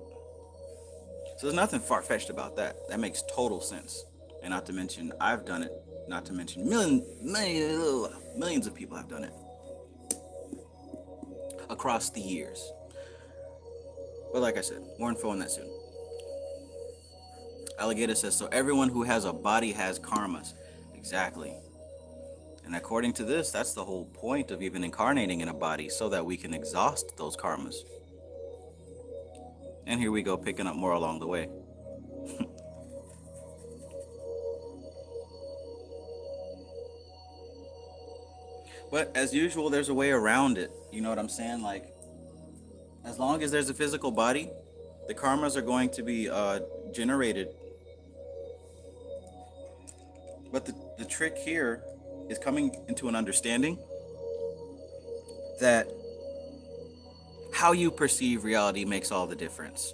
So there's nothing far-fetched about that. That makes total sense. And not to mention, I've done it. Not to mention, millions of people have done it across the years. But like I said, more info on that soon. Alligator says, so everyone who has a body has karmas. Exactly. And according to this, that's the whole point of even incarnating in a body, so that we can exhaust those karmas. And here we go, picking up more along the way. But as usual, there's a way around it. You know what I'm saying? Like, as long as there's a physical body, the karmas are going to be generated. But the trick here is coming into an understanding that how you perceive reality makes all the difference,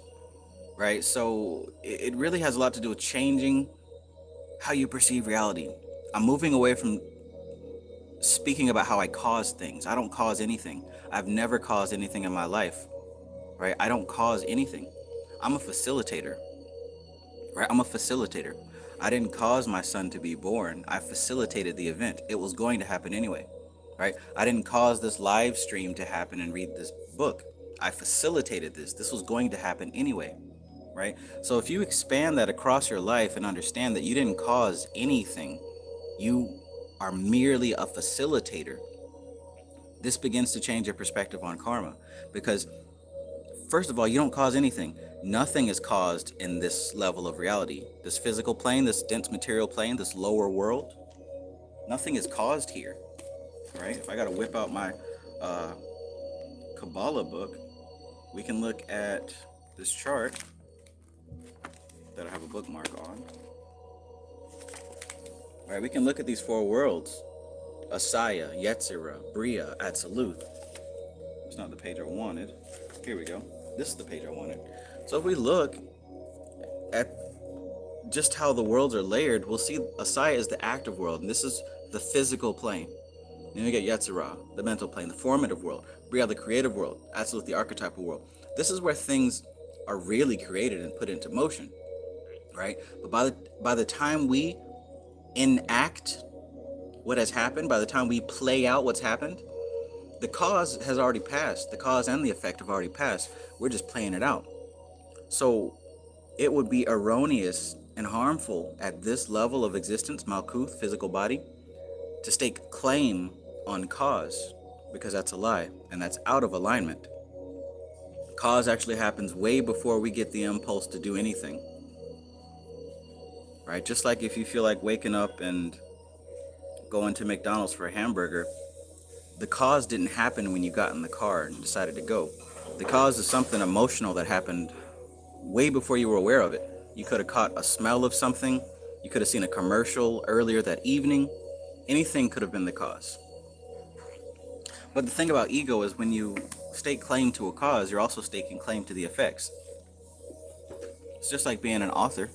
right? So it really has a lot to do with changing how you perceive reality. I'm moving away from speaking about how I cause things. I don't cause anything. I've never caused anything in my life, right? I don't cause anything. I'm a facilitator, right? I'm a facilitator. I didn't cause my son to be born. I facilitated the event. It was going to happen anyway, right? I didn't cause this live stream to happen and read this book. I facilitated this. This was going to happen anyway, right? So if you expand that across your life and understand that you didn't cause anything, you are merely a facilitator, this begins to change your perspective on karma. Because first of all, you don't cause anything. Nothing is caused in this level of reality. This physical plane, this dense material plane, this lower world, nothing is caused here, right? If I got to whip out my uh, Kabbalah book, we can look at this chart that I have a bookmark on. All right, we can look at these four worlds: Asaya, Yetzirah, Bria, Atziluth. It's not the page I wanted. Here we go. This is the page I wanted. So if we look at just how the worlds are layered, we'll see Asaya is the active world, and this is the physical plane. Then we get Yetzirah, the mental plane, the formative world. Bria, the creative world. Atziluth, the archetypal world. This is where things are really created and put into motion, right? But by the time we enact what has happened, by the time we play out what's happened, the cause has already passed. The cause and the effect have already passed. We're just playing it out. So it would be erroneous and harmful at this level of existence, Malkuth, physical body, to stake claim on cause, because that's a lie and that's out of alignment. Cause actually happens way before we get the impulse to do anything, right? Just like if you feel like waking up and going to McDonald's for a hamburger, the cause didn't happen when you got in the car and decided to go. The cause is something emotional that happened way before you were aware of it. You could have caught a smell of something. You could have seen a commercial earlier that evening. Anything could have been the cause. But the thing about ego is when you stake claim to a cause, you're also staking claim to the effects. It's just like being an author,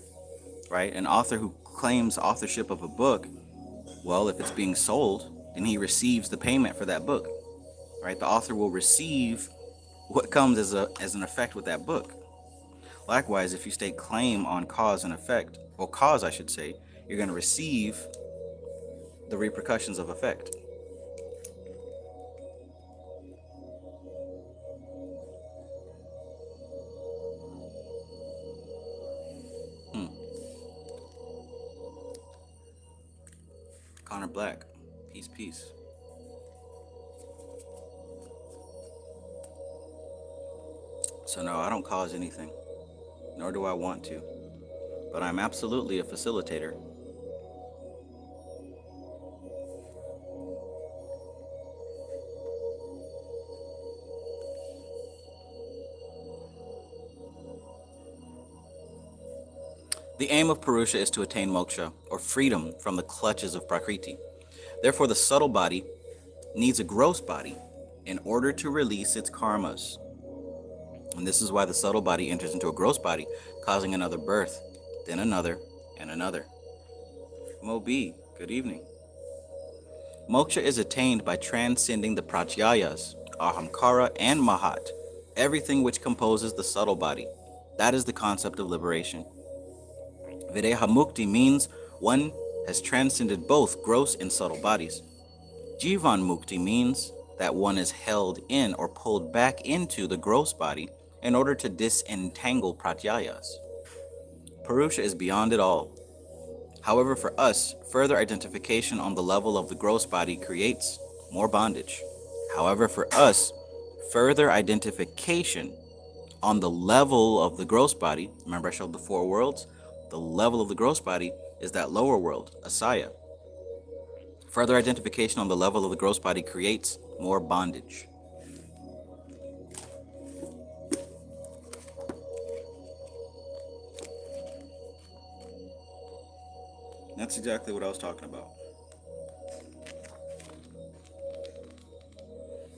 right? An author who claims authorship of a book, well, if it's being sold, then he receives the payment for that book, right? The author will receive what comes as an effect with that book. Likewise, if you stake claim on cause and effect, or cause I should say, you're going to receive the repercussions of effect. Connor Black, peace. So no, I don't cause anything, nor do I want to, but I'm absolutely a facilitator. The aim of Purusha is to attain moksha, or freedom from the clutches of Prakriti. Therefore, the subtle body needs a gross body in order to release its karmas. And this is why the subtle body enters into a gross body, causing another birth, then another, and another. Mobi, good evening. Moksha is attained by transcending the pratyayas, ahamkara, and mahat, everything which composes the subtle body. That is the concept of liberation. Videha mukti means one has transcended both gross and subtle bodies. Jivan mukti means that one is held in or pulled back into the gross body in order to disentangle pratyayas. Purusha is beyond it all. However, for us, further identification on the level of the gross body creates more bondage. However, for us, further identification on the level of the gross body, remember I showed the four worlds? The level of the gross body is that lower world, asaya. Further identification on the level of the gross body creates more bondage. That's exactly what I was talking about.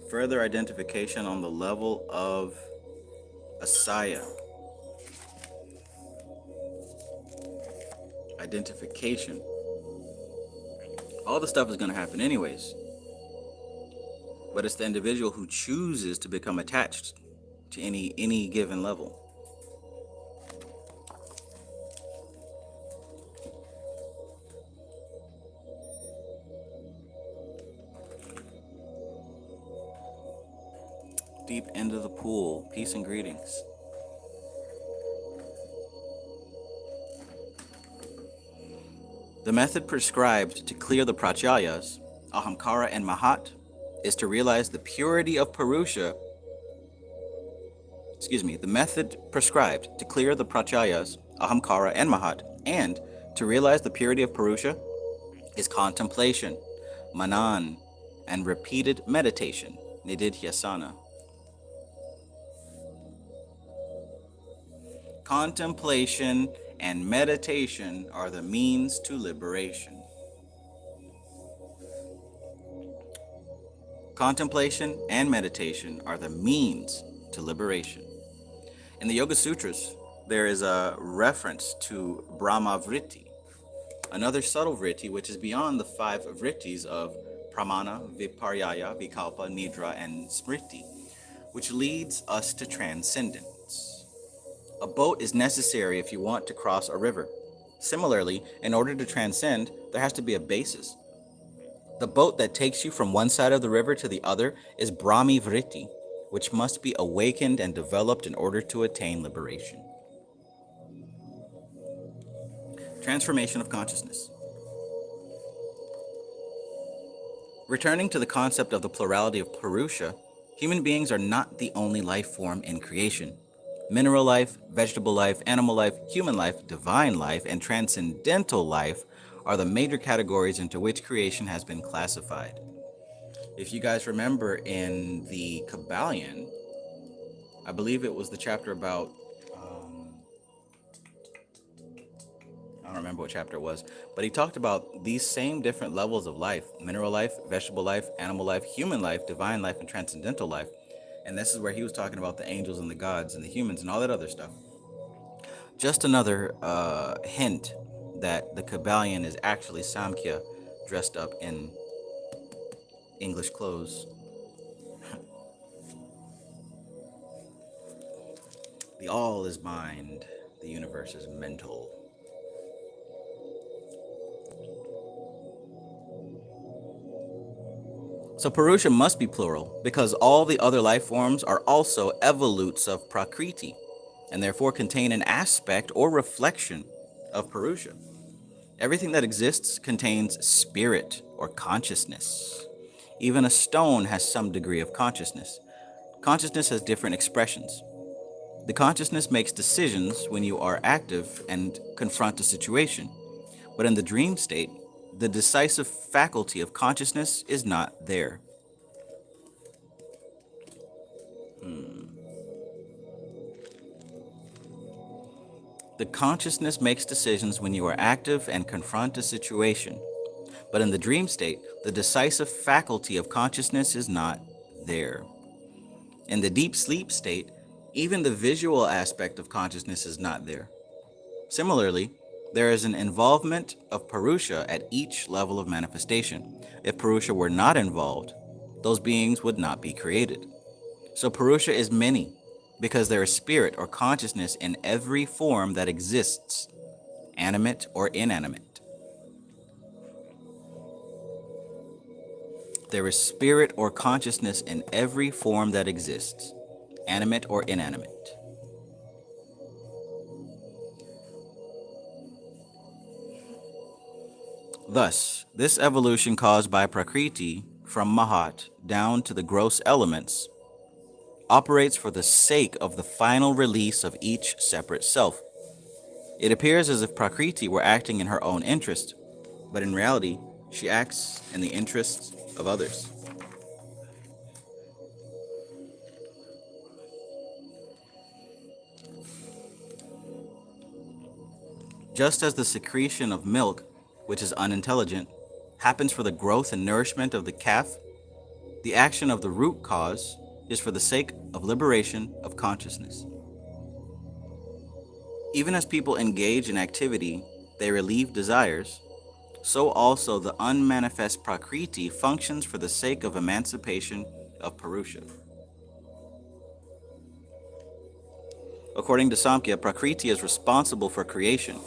Further identification on the level of asaya. Identification. All the stuff is going to happen anyways. But it's the individual who chooses to become attached to any given level. Deep end of the pool. Peace and greetings. The method prescribed to clear the pratyayas, ahamkara and mahat, is to realize the purity of Purusha. The method prescribed to clear the pratyayas, ahamkara and mahat, and to realize the purity of Purusha is contemplation, manan, and repeated meditation, nididhyasana. Contemplation and meditation are the means to liberation. Contemplation and meditation are the means to liberation. In the Yoga Sutras, there is a reference to Brahma Vritti, another subtle vritti which is beyond the five vrittis of Pramana, Viparyaya, Vikalpa, Nidra, and Smriti, which leads us to transcendence. A boat is necessary if you want to cross a river. Similarly, in order to transcend, there has to be a basis. The boat that takes you from one side of the river to the other is Brahmi Vritti, which must be awakened and developed in order to attain liberation. Transformation of consciousness. Returning to the concept of the plurality of Purusha, human beings are not the only life form in creation. Mineral life, vegetable life, animal life, human life, divine life, and transcendental life are the major categories into which creation has been classified. If you guys remember in the Kabbalion, I believe it was the chapter about, I don't remember what chapter it was, but he talked about these same different levels of life: mineral life, vegetable life, animal life, human life, divine life, and transcendental life. And this is where he was talking about the angels and the gods and the humans and all that other stuff. Just another hint that the Kabbalion is actually Samkhya dressed up in English clothes. The all is mind, the universe is mental. So Purusha must be plural because all the other life forms are also evolutes of Prakriti and therefore contain an aspect or reflection of Purusha. Everything that exists contains spirit or consciousness. Even a stone has some degree of consciousness. Consciousness has different expressions. The consciousness makes decisions when you are active and confront a situation. But in the dream state, the decisive faculty of consciousness is not there. The consciousness makes decisions when you are active and confront a situation. But in the dream state, the decisive faculty of consciousness is not there. In the deep sleep state, even the visual aspect of consciousness is not there. Similarly, there is an involvement of Purusha at each level of manifestation. If Purusha were not involved, those beings would not be created. So Purusha is many, because there is spirit or consciousness in every form that exists, animate or inanimate. There is spirit or consciousness in every form that exists, animate or inanimate. Thus, this evolution caused by Prakriti from Mahat down to the gross elements operates for the sake of the final release of each separate self. It appears as if Prakriti were acting in her own interest, but in reality, she acts in the interests of others. Just as the secretion of milk, which is unintelligent, happens for the growth and nourishment of the calf, the action of the root cause is for the sake of liberation of consciousness. Even as people engage in activity, they relieve desires, so also the unmanifest Prakriti functions for the sake of emancipation of Purusha. According to Samkhya, Prakriti is responsible for creation.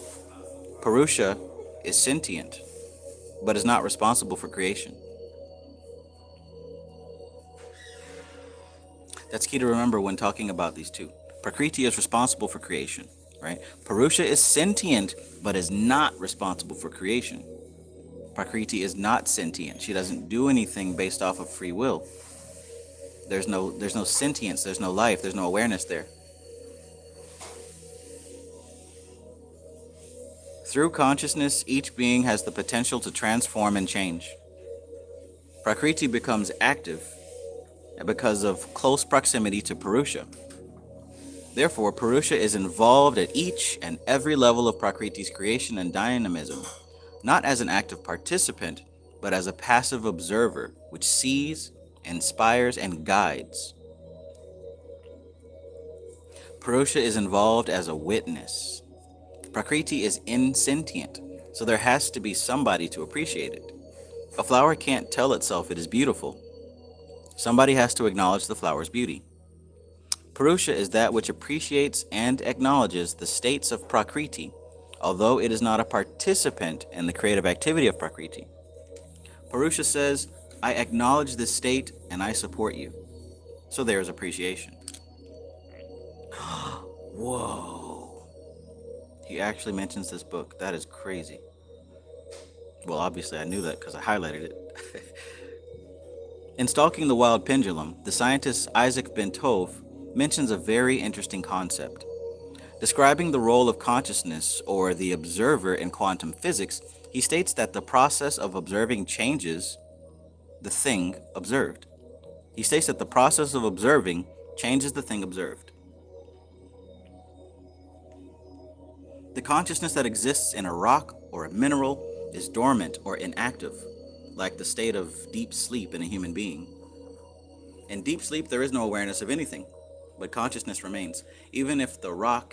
Purusha is sentient, but is not responsible for creation. That's key to remember when talking about these two. Prakriti is responsible for creation, right? Purusha is sentient, but is not responsible for creation. Prakriti is not sentient. She doesn't do anything based off of free will. There's no sentience, there's no life, there's no awareness there. Through consciousness, each being has the potential to transform and change. Prakriti becomes active because of close proximity to Purusha. Therefore, Purusha is involved at each and every level of Prakriti's creation and dynamism, not as an active participant, but as a passive observer, which sees, inspires, and guides. Purusha is involved as a witness. Prakriti is insentient, so there has to be somebody to appreciate it. A flower can't tell itself it is beautiful. Somebody has to acknowledge the flower's beauty. Purusha is that which appreciates and acknowledges the states of Prakriti, although it is not a participant in the creative activity of Prakriti. Purusha says, I acknowledge this state and I support you. So there is appreciation. Whoa. He actually mentions this book. That is crazy. Well, obviously I knew that because I highlighted it. In Stalking the Wild Pendulum, the scientist Isaac Bentov mentions a very interesting concept. Describing the role of consciousness or the observer in quantum physics, he states that the process of observing changes the thing observed. He states that the process of observing changes the thing observed. The consciousness that exists in a rock or a mineral is dormant or inactive, like the state of deep sleep in a human being. In deep sleep, there is no awareness of anything, but consciousness remains. Even if the rock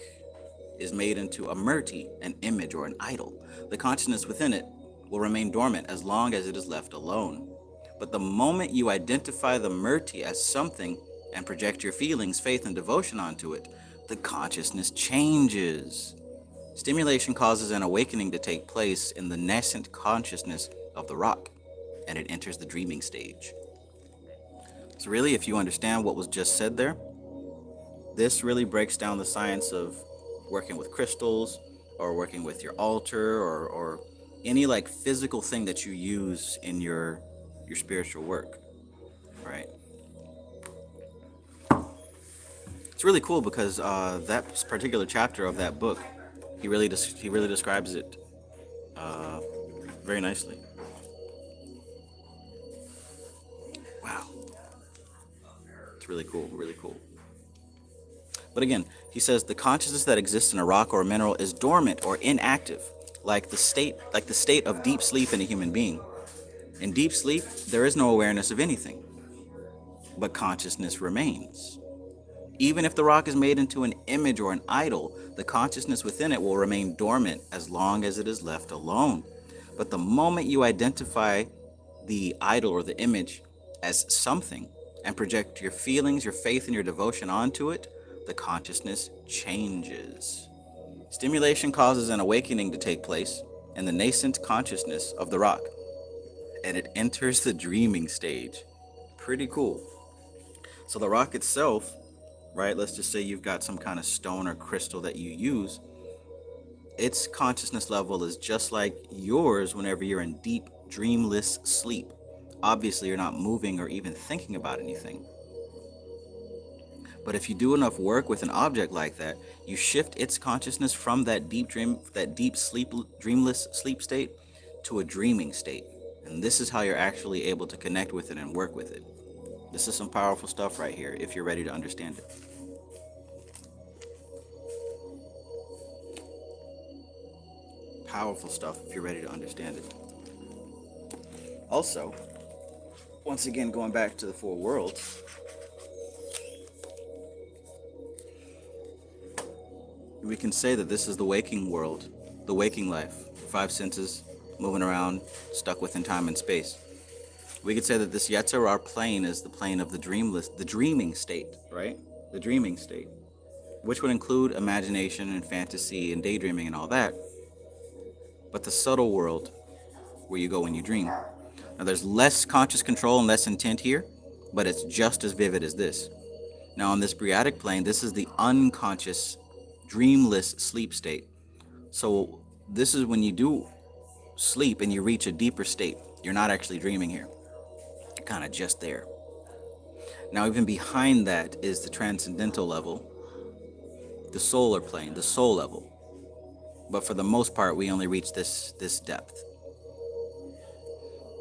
is made into a murti, an image or an idol, the consciousness within it will remain dormant as long as it is left alone. But the moment you identify the murti as something and project your feelings, faith, and devotion onto it, the consciousness changes. Stimulation causes an awakening to take place in the nascent consciousness of the rock, and it enters the dreaming stage. So really, if you understand what was just said there, this really breaks down the science of working with crystals or working with your altar or any like physical thing that you use in your spiritual work, right? It's really cool because that particular chapter of that book, he really describes it very nicely. Wow, it's really cool, really cool. But again, he says the consciousness that exists in a rock or a mineral is dormant or inactive, like the state of deep sleep in a human being. In deep sleep, there is no awareness of anything, but consciousness remains. Even if the rock is made into an image or an idol, the consciousness within it will remain dormant as long as it is left alone. But the moment you identify the idol or the image as something and project your feelings, your faith, and your devotion onto it, the consciousness changes. Stimulation causes an awakening to take place in the nascent consciousness of the rock, and it enters the dreaming stage. Pretty cool. So the rock itself, right? Let's just say you've got some kind of stone or crystal that you use. Its consciousness level is just like yours whenever you're in deep, dreamless sleep. Obviously, you're not moving or even thinking about anything. But if you do enough work with an object like that, you shift its consciousness from that deep sleep, dreamless sleep state to a dreaming state. And this is how you're actually able to connect with it and work with it. This is some powerful stuff right here if you're ready to understand it. Powerful stuff if you're ready to understand it. Also, once again, going back to the four worlds, we can say that this is the waking world, the waking life, five senses moving around, stuck within time and space. We could say that this Yetzer plane is the plane of the dreaming state, right? The dreaming state, which would include imagination and fantasy and daydreaming and all that. But the subtle world, where you go when you dream. Now, there's less conscious control and less intent here, but it's just as vivid as this. Now, on this Briatic plane, this is the unconscious, dreamless sleep state. So, this is when you do sleep and you reach a deeper state. You're not actually dreaming here, you're kind of just there. Now, even behind that is the transcendental level, the solar plane, the soul level. But for the most part, we only reach this depth.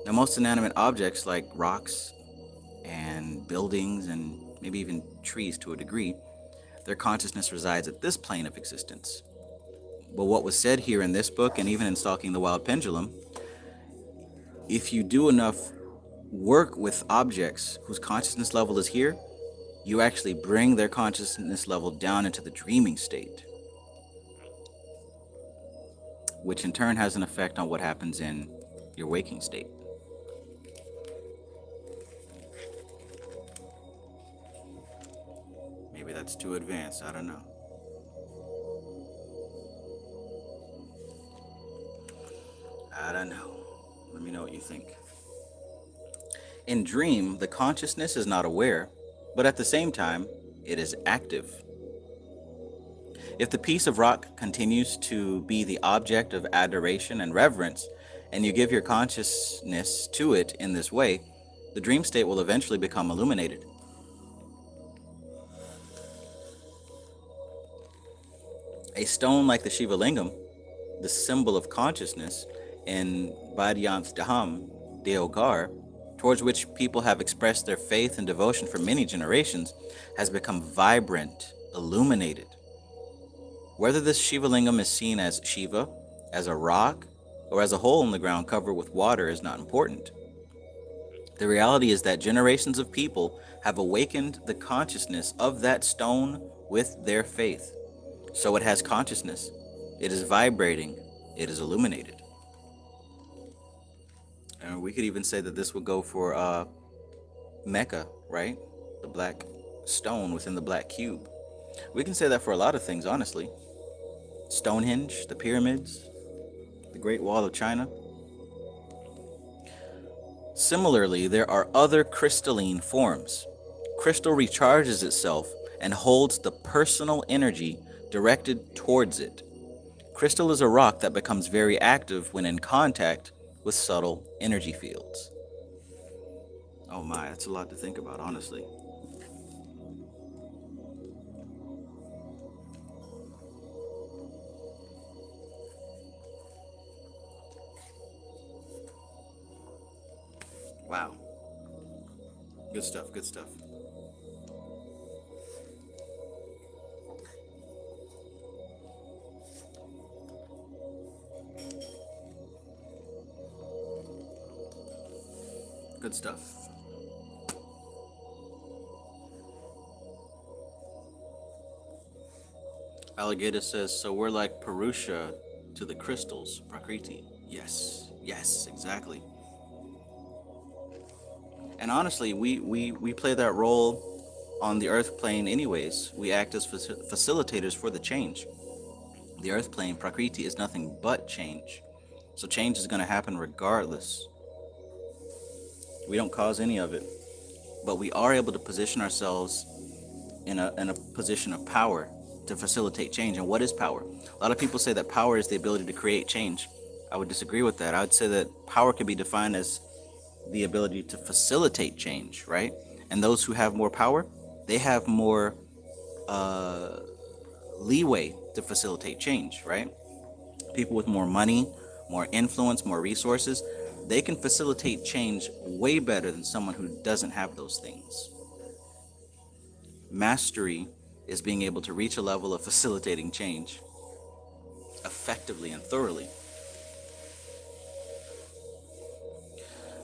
Now, most inanimate objects like rocks and buildings and maybe even trees to a degree, their consciousness resides at this plane of existence. But what was said here in this book and even in Stalking the Wild Pendulum, if you do enough work with objects whose consciousness level is here, you actually bring their consciousness level down into the dreaming state, which in turn has an effect on what happens in your waking state. Maybe that's too advanced, I don't know. I don't know. Let me know what you think. In dream, the consciousness is not aware, but at the same time, it is active. If the piece of rock continues to be the object of adoration and reverence, and you give your consciousness to it in this way, the dream state will eventually become illuminated. A stone like the Shiva Lingam, the symbol of consciousness in Bhadyanth Dham, Deogar, towards which people have expressed their faith and devotion for many generations, has become vibrant, illuminated. Whether this Shiva Lingam is seen as Shiva, as a rock, or as a hole in the ground covered with water is not important. The reality is that generations of people have awakened the consciousness of that stone with their faith. So it has consciousness. It is vibrating. It is illuminated. And we could even say that this would go for Mecca, right? The black stone within the black cube. We can say that for a lot of things, honestly. Stonehenge, the pyramids, the Great Wall of China. Similarly, there are other crystalline forms. Crystal recharges itself and holds the personal energy directed towards it. Crystal is a rock that becomes very active when in contact with subtle energy fields. Oh my, that's a lot to think about, honestly. Wow. Good stuff, good stuff. Good stuff. Alligator says, so we're like Purusha to the crystals, Prakriti. Yes, yes, exactly. And honestly, we play that role on the earth plane anyways. We act as facilitators for the change. The earth plane, Prakriti, is nothing but change. So change is going to happen regardless. We don't cause any of it. But we are able to position ourselves in a position of power to facilitate change. And what is power? A lot of people say that power is the ability to create change. I would disagree with that. I would say that power can be defined as the ability to facilitate change, right? And those who have more power, they have more uh, leeway to facilitate change, right? People with more money, more influence, more resources, they can facilitate change way better than someone who doesn't have those things. Mastery is being able to reach a level of facilitating change effectively and thoroughly.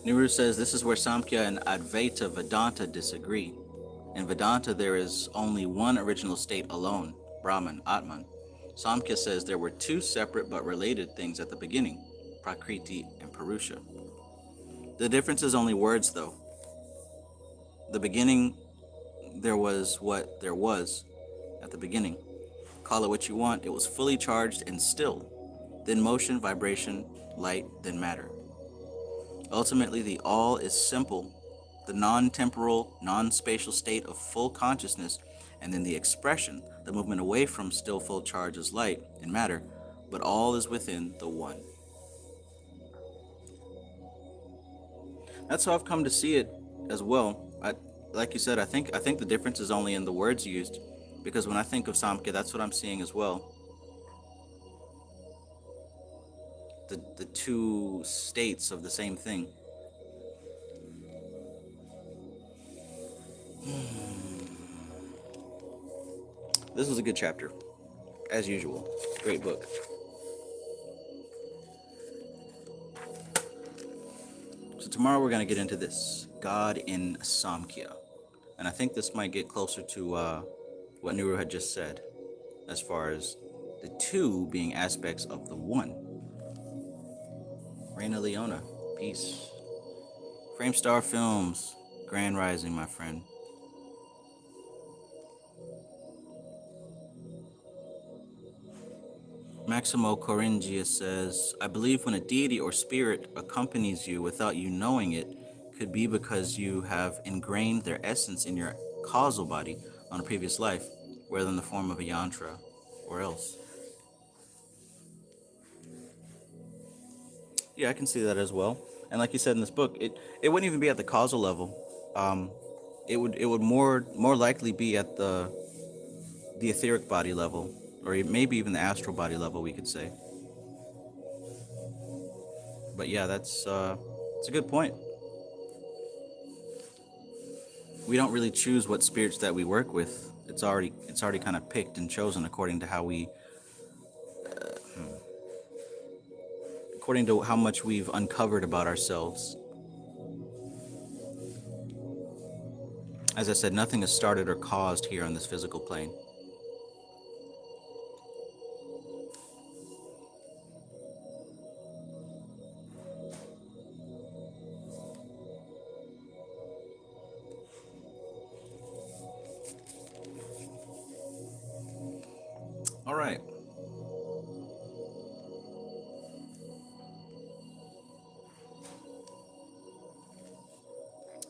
Nehru says this is where Samkhya and Advaita Vedanta disagree. In Vedanta, there is only one original state alone, Brahman, Atman. Samkhya says there were two separate but related things at the beginning, Prakriti and Purusha. The difference is only words, though. The beginning, there was what there was at the beginning. Call it what you want, it was fully charged and still. Then motion, vibration, light, then matter. Ultimately, the all is simple, the non-temporal, non-spatial state of full consciousness, and then the expression, the movement away from still full charge as light and matter, but all is within the one. That's how I've come to see it as well. Like you said, I think the difference is only in the words used, because when I think of Samkhya, that's what I'm seeing as well. The two states of the same thing. This was a good chapter, as usual. Great book. So tomorrow we're going to get into this, God in Samkhya. And I think this might get closer to what Nehru had just said, as far as the two being aspects of the one. Reina Leona, peace. Framestar Films, Grand Rising, my friend. Maximo Coringia says, I believe when a deity or spirit accompanies you without you knowing it, could be because you have ingrained their essence in your causal body on a previous life, whether in the form of a yantra or else. Yeah, I can see that as well. And like you said in this book, it wouldn't even be at the causal level. It would more likely be at the etheric body level, or maybe even the astral body level, we could say. But yeah, that's a good point. We don't really choose what spirits that we work with. It's already kind of picked and chosen according to according to how much we've uncovered about ourselves. As I said, nothing is started or caused here on this physical plane. All right.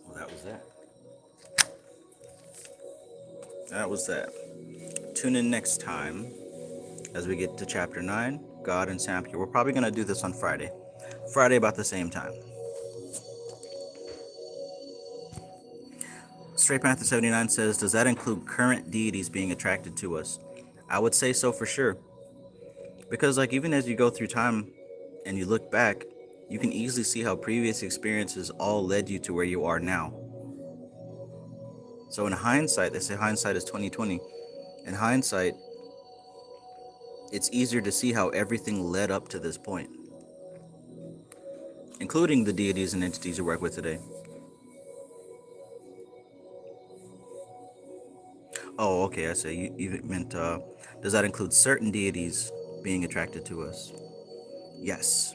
Well, that was that. That was that. Tune in next time as we get to chapter 9, God and Samkhya. We're probably going to do this on Friday. Friday about the same time. Straight Panther 79 says, does that include current deities being attracted to us? I would say so for sure. Because like even as you go through time and you look back, you can easily see how previous experiences all led you to where you are now. So in hindsight, they say hindsight is 20/20. In hindsight, it's easier to see how everything led up to this point, including the deities and entities you work with today. Oh, okay. I say you meant. Does that include certain deities being attracted to us? Yes,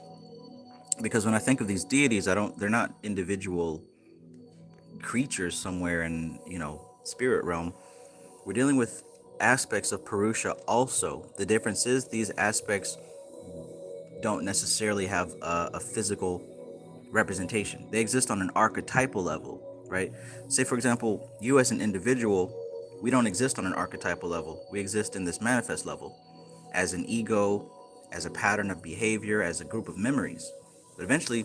because when I think of these deities, I don't. They're not individual creatures somewhere in spirit realm. We're dealing with aspects of Purusha also. The difference is these aspects don't necessarily have a physical representation. They exist on an archetypal level, right? Say, for example, you as an individual, we don't exist on an archetypal level. We exist in this manifest level as an ego, as a pattern of behavior, as a group of memories. But eventually,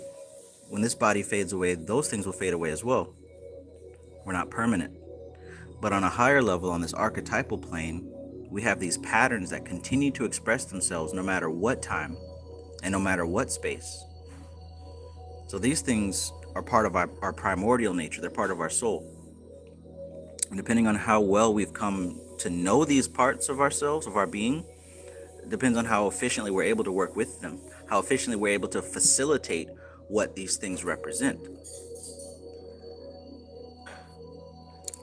when this body fades away, those things will fade away as well. We're not permanent. But on a higher level, on this archetypal plane, we have these patterns that continue to express themselves no matter what time and no matter what space. So these things are part of our primordial nature, they're part of our soul. And depending on how well we've come to know these parts of ourselves, of our being, depends on how efficiently we're able to work with them, how efficiently we're able to facilitate what these things represent.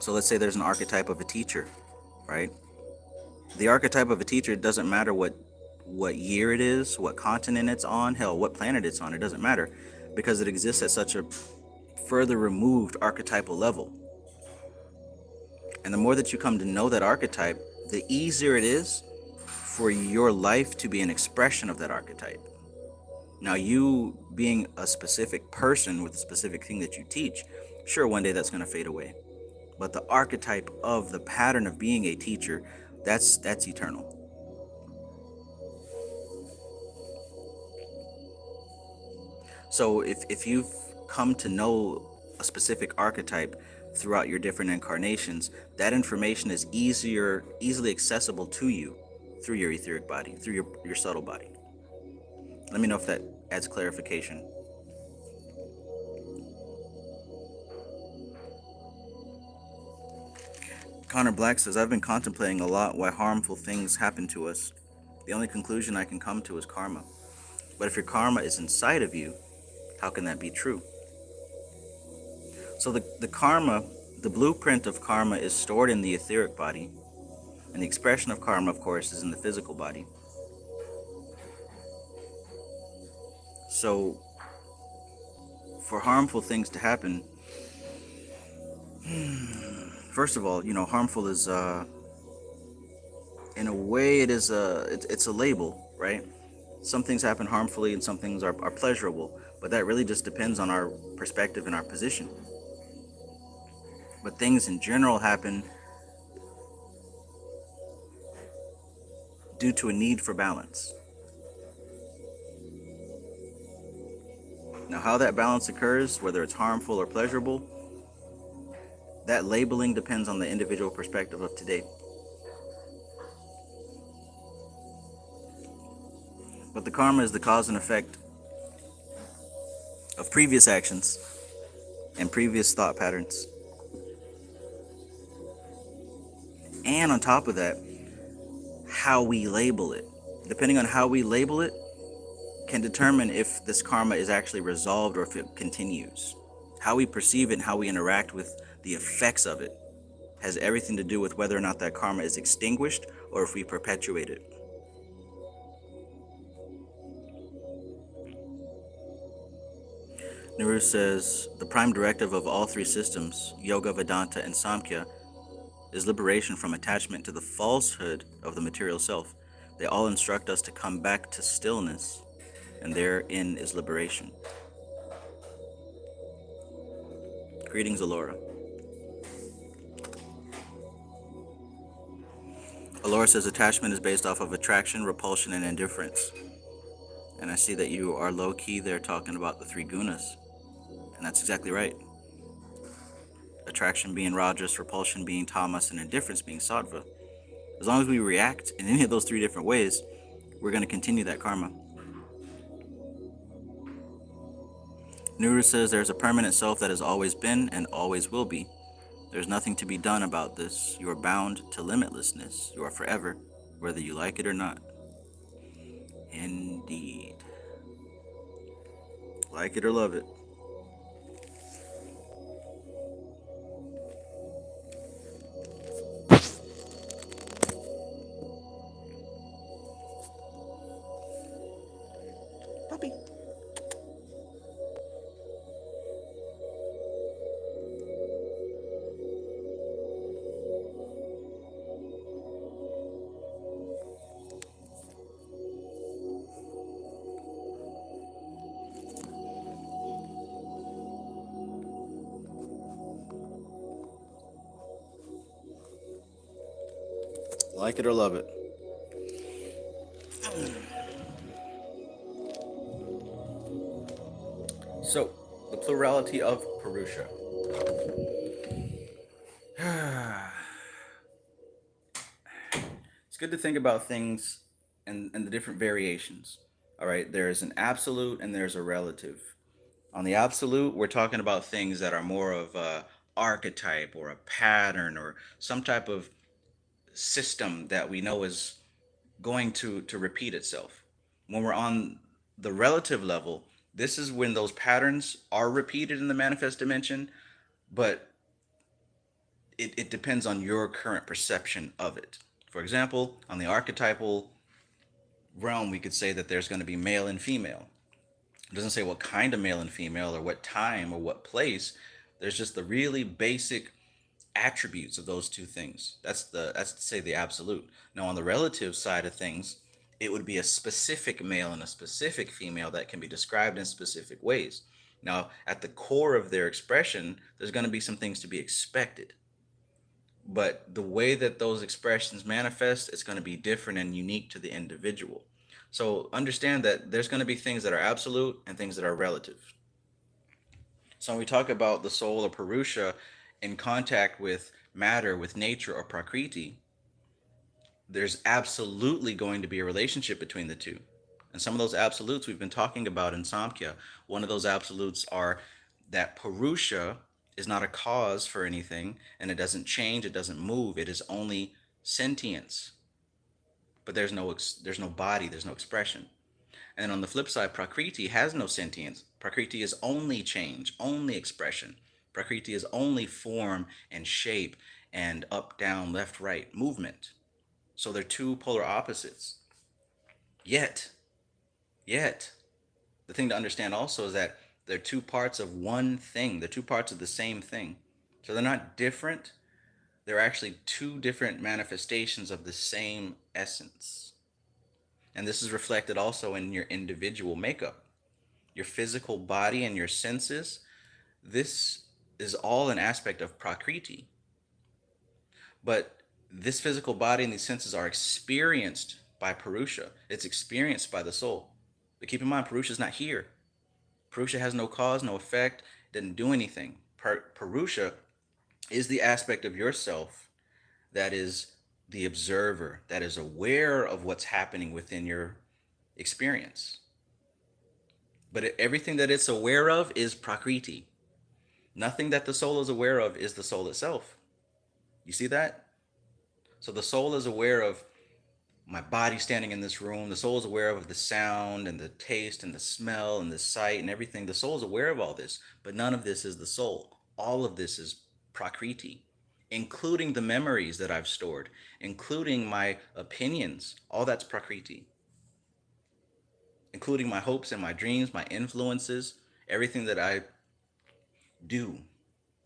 So let's say there's an archetype of a teacher, right? The archetype of a teacher doesn't matter what year it is, what continent it's on, hell, what planet it's on, it doesn't matter because it exists at such a further removed archetypal level. And the more that you come to know that archetype, the easier it is for your life to be an expression of that archetype. Now, you being a specific person with a specific thing that you teach, sure, one day that's going to fade away. But the archetype of the pattern of being a teacher, that's eternal. So if you've come to know a specific archetype throughout your different incarnations, that information is easily accessible to you through your etheric body, through your subtle body. Let me know if that adds clarification. Connor Black says, I've been contemplating a lot why harmful things happen to us. The only conclusion I can come to is karma. But if your karma is inside of you, how can that be true? So the karma, the blueprint of karma is stored in the etheric body, and the expression of karma, of course, is in the physical body. So for harmful things to happen, first of all, harmful is in a way it's a label, right? Some things happen harmfully and some things are pleasurable, but that really just depends on our perspective and our position. But things in general happen due to a need for balance. Now, how that balance occurs, whether it's harmful or pleasurable, that labeling depends on the individual perspective of today. But the karma is the cause and effect of previous actions and previous thought patterns. And on top of that, how we label it. Depending on how we label it, can determine if this karma is actually resolved or if it continues. How we perceive it and how we interact with the effects of it has everything to do with whether or not that karma is extinguished or if we perpetuate it. Nehru says the prime directive of all three systems, Yoga, Vedanta, and Samkhya, is liberation from attachment to the falsehood of the material self. They all instruct us to come back to stillness, and therein is liberation. Greetings, Alora. Alora says attachment is based off of attraction, repulsion, and indifference. And I see that you are low key there talking about the three gunas. And that's exactly right. Attraction being Rajas, repulsion being Tamas, and indifference being Sattva. As long as we react in any of those three different ways, we're going to continue that karma. Nuru says there's a permanent self that has always been and always will be. There's nothing to be done about this. You are bound to limitlessness. You are forever, whether you like it or not. Indeed. Like it or love it. Beep. Like it or love it. So, the plurality of Purusha. It's good to think about things and the different variations. All right, there's an absolute and there's a relative. On the absolute, we're talking about things that are more of a archetype or a pattern or some type of system that we know is going to repeat itself. When we're on the relative level, this is when those patterns are repeated in the manifest dimension, but it depends on your current perception of it. For example, on the archetypal realm, we could say that there's going to be male and female. It doesn't say what kind of male and female or what time or what place. There's just the really basic attributes of those two things. That's to say the absolute. Now on the relative side of things, it would be a specific male and a specific female that can be described in specific ways. Now at the core of their expression, there's going to be some things to be expected. But the way that those expressions manifest, it's going to be different and unique to the individual. So understand that there's going to be things that are absolute and things that are relative. So when we talk about the soul or Purusha in contact with matter, with nature or Prakriti, there's absolutely going to be a relationship between the two. And some of those absolutes we've been talking about in Samkhya, one of those absolutes are that Purusha is not a cause for anything and it doesn't change, it doesn't move, it is only sentience. But there's no body, there's no expression. And on the flip side, Prakriti has no sentience. Prakriti is only change, only expression. Prakriti is only form and shape and up, down, left, right movement. So they're two polar opposites. Yet, yet, the thing to understand also is that they're two parts of one thing. They're two parts of the same thing. So they're not different. They're actually two different manifestations of the same essence. And this is reflected also in your individual makeup, your physical body and your senses. This is all an aspect of Prakriti. But this physical body and these senses are experienced by Purusha. It's experienced by the soul. But keep in mind, Purusha is not here. Purusha has no cause, no effect, doesn't do anything. Purusha is the aspect of yourself that is the observer, that is aware of what's happening within your experience. But everything that it's aware of is Prakriti. Nothing that the soul is aware of is the soul itself. You see that? So the soul is aware of my body standing in this room. The soul is aware of the sound and the taste and the smell and the sight and everything. The soul is aware of all this, but none of this is the soul. All of this is Prakriti, including the memories that I've stored, including my opinions. All that's Prakriti, including my hopes and my dreams, my influences, everything that I do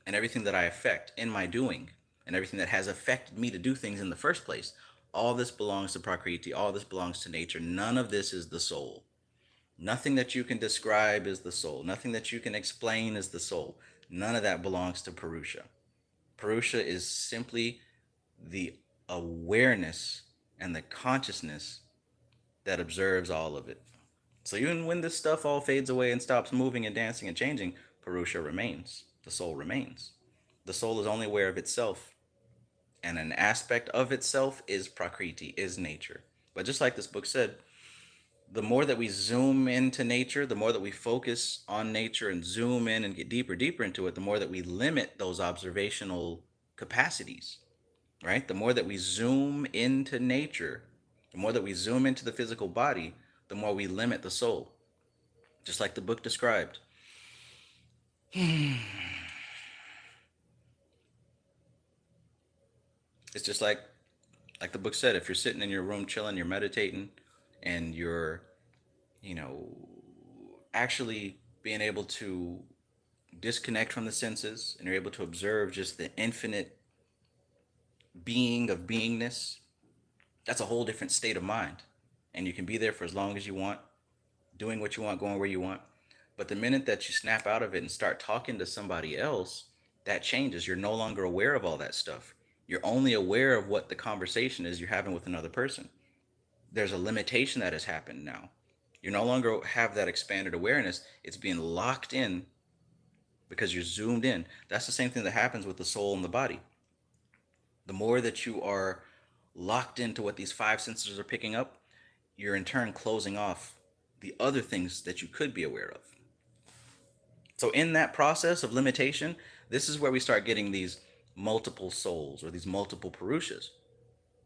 and everything that I affect in my doing and everything that has affected me to do things in the first place. All this belongs to Prakriti. All this belongs to nature. None of this is the soul. Nothing that you can describe is the soul. Nothing that you can explain is the soul. None of that belongs to Purusha. Purusha is simply the awareness and the consciousness that observes all of it. So even when this stuff all fades away and stops moving and dancing and changing, Purusha remains. The soul remains. The soul is only aware of itself. And an aspect of itself is Prakriti, is nature. But just like this book said, the more that we zoom into nature, the more that we focus on nature and zoom in and get deeper, deeper into it, the more that we limit those observational capacities, right? The more that we zoom into nature, the more that we zoom into the physical body, the more we limit the soul, just like the book described. It's just like the book said, if you're sitting in your room chilling, you're meditating, and you're, you know, actually being able to disconnect from the senses and you're able to observe just the infinite being of beingness, that's a whole different state of mind. And you can be there for as long as you want, doing what you want, going where you want. But the minute that you snap out of it and start talking to somebody else, that changes. You're no longer aware of all that stuff. You're only aware of what the conversation is you're having with another person. There's a limitation that has happened now. You no longer have that expanded awareness. It's being locked in because you're zoomed in. That's the same thing that happens with the soul and the body. The more that you are locked into what these five senses are picking up, you're in turn closing off the other things that you could be aware of. So, in that process of limitation, this is where we start getting these multiple souls or these multiple Purushas,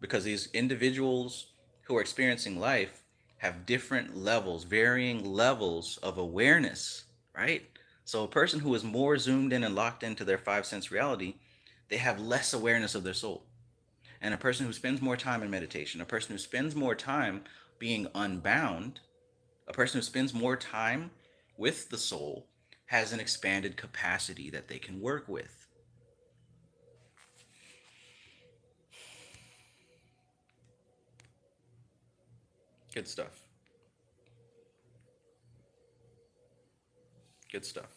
because these individuals who are experiencing life have different levels, varying levels of awareness, right? So, a person who is more zoomed in and locked into their five sense reality, they have less awareness of their soul. And a person who spends more time in meditation, a person who spends more time being unbound, a person who spends more time with the soul has an expanded capacity that they can work with. Good stuff. Good stuff.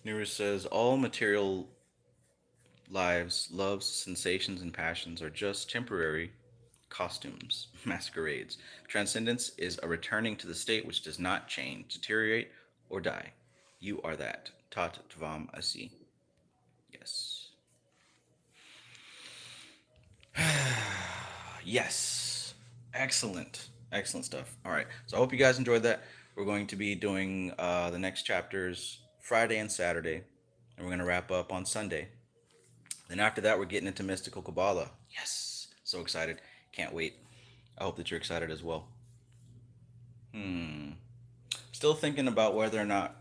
Nuru says all material lives, loves, sensations, and passions are just temporary costumes, masquerades. Transcendence is a returning to the state which does not change, deteriorate, or die. You are that. Tat Tvam Asi. Yes. Yes. Excellent. Excellent stuff. All right. So I hope you guys enjoyed that. We're going to be doing the next chapters Friday and Saturday, and we're going to wrap up on Sunday. Then after that, we're getting into mystical Kabbalah. Yes. So excited. Can't wait. I hope that you're excited as well. Hmm. Still thinking about whether or not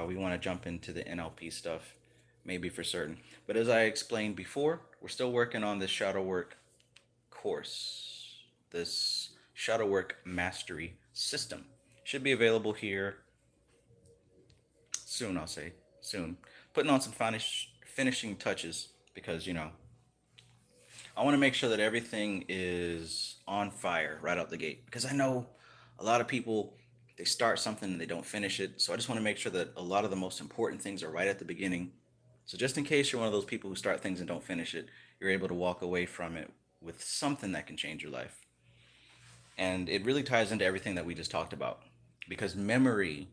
we want to jump into the NLP stuff, maybe for certain. But as I explained before, we're still working on this shadow work course, this shadow work mastery system. Should be available here soon, I'll say. Soon. Putting on some finishing touches because, I want to make sure that everything is on fire right out the gate because I know a lot of people they start something and they don't finish it. So I just want to make sure that a lot of the most important things are right at the beginning. So just in case you're one of those people who start things and don't finish it, you're able to walk away from it with something that can change your life. And it really ties into everything that we just talked about because memory